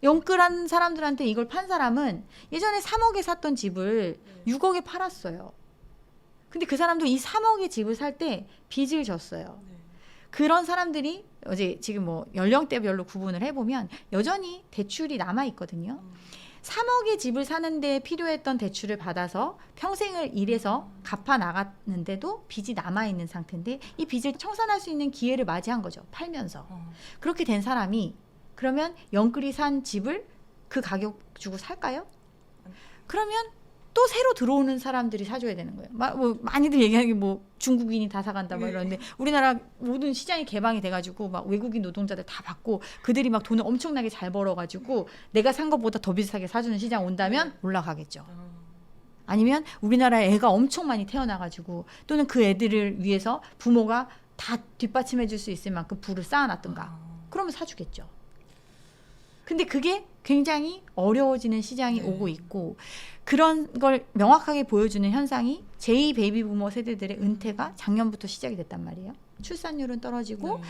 영끌한 사람들한테 이걸 판 사람은 예전에 3억에 샀던 집을 네. 6억에 팔았어요. 근데 그 사람도 이 3억의 집을 살 때 빚을 졌어요. 네. 그런 사람들이 어제 지금 뭐 연령대별로 구분을 해보면 여전히 대출이 남아 있거든요. 3억의 집을 사는데 필요했던 대출을 받아서 평생을 일해서 갚아 나갔는데도 빚이 남아 있는 상태인데 이 빚을 청산할 수 있는 기회를 맞이한 거죠. 팔면서. 그렇게 된 사람이 그러면 영끌이 산 집을 그 가격 주고 살까요? 그러면 또 새로 들어오는 사람들이 사줘야 되는 거예요. 뭐 많이들 얘기하는 게 뭐 중국인이 다 사간다 막 이러는데 우리나라 모든 시장이 개방이 돼가지고 막 외국인 노동자들 다 받고 그들이 막 돈을 엄청나게 잘 벌어가지고 내가 산 것보다 더 비싸게 사주는 시장 온다면 올라가겠죠. 아니면 우리나라에 애가 엄청 많이 태어나가지고 또는 그 애들을 위해서 부모가 다 뒷받침해 줄 수 있을 만큼 부를 쌓아놨던가 그러면 사주겠죠. 근데 그게 굉장히 어려워지는 시장이 네. 오고 있고 그런 걸 명확하게 보여주는 현상이 제2 베이비 부머 세대들의 은퇴가 작년부터 시작이 됐단 말이에요. 출산율은 떨어지고 네.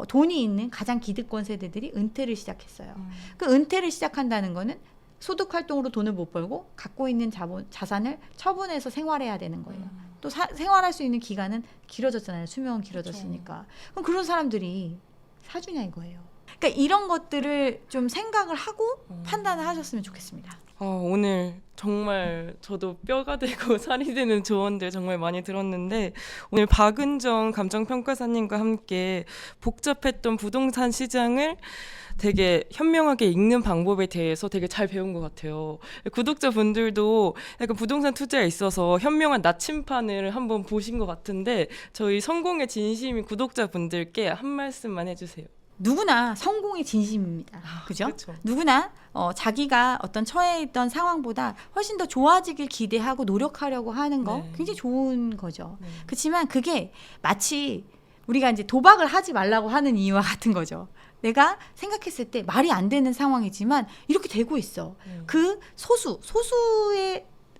돈이 있는 가장 기득권 세대들이 은퇴를 시작했어요. 그 은퇴를 시작한다는 거는 소득 활동으로 돈을 못 벌고 갖고 있는 자산을 처분해서 생활해야 되는 거예요. 또 생활할 수 있는 기간은 길어졌잖아요. 수명은 길어졌으니까. 그럼 그런 사람들이 사주냐 이거예요. 그러니까 이런 것들을 좀 생각을 하고 판단을 하셨으면 좋겠습니다. 오늘 정말 저도 뼈가 되고 살이 되는 조언들 정말 많이 들었는데 오늘 박은정 감정평가사님과 함께 복잡했던 부동산 시장을 되게 현명하게 읽는 방법에 대해서 되게 잘 배운 것 같아요. 구독자분들도 약간 부동산 투자에 있어서 현명한 나침판을 한번 보신 것 같은데 저희 성공의 진심인 구독자분들께 한 말씀만 해주세요. 누구나 성공의 진심입니다. 그죠? 그렇죠. 누구나 자기가 어떤 처해 있던 상황보다 훨씬 더 좋아지길 기대하고 노력하려고 하는 거 네. 굉장히 좋은 거죠. 네. 그렇지만 그게 마치 우리가 이제 도박을 하지 말라고 하는 이유와 같은 거죠. 내가 생각했을 때 말이 안 되는 상황이지만 이렇게 되고 있어. 그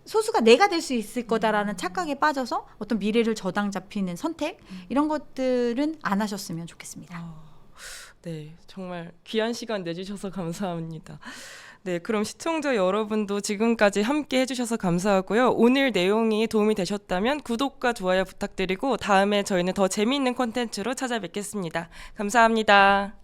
소수가 내가 될 수 있을 거다라는 착각에 빠져서 어떤 미래를 저당 잡히는 선택 이런 것들은 안 하셨으면 좋겠습니다. 네, 정말 귀한 시간 내주셔서 감사합니다. 네, 그럼 시청자 여러분도 지금까지 함께 해주셔서 감사하고요. 오늘 내용이 도움이 되셨다면 구독과 좋아요 부탁드리고 다음에 저희는 더 재미있는 콘텐츠로 찾아뵙겠습니다. 감사합니다.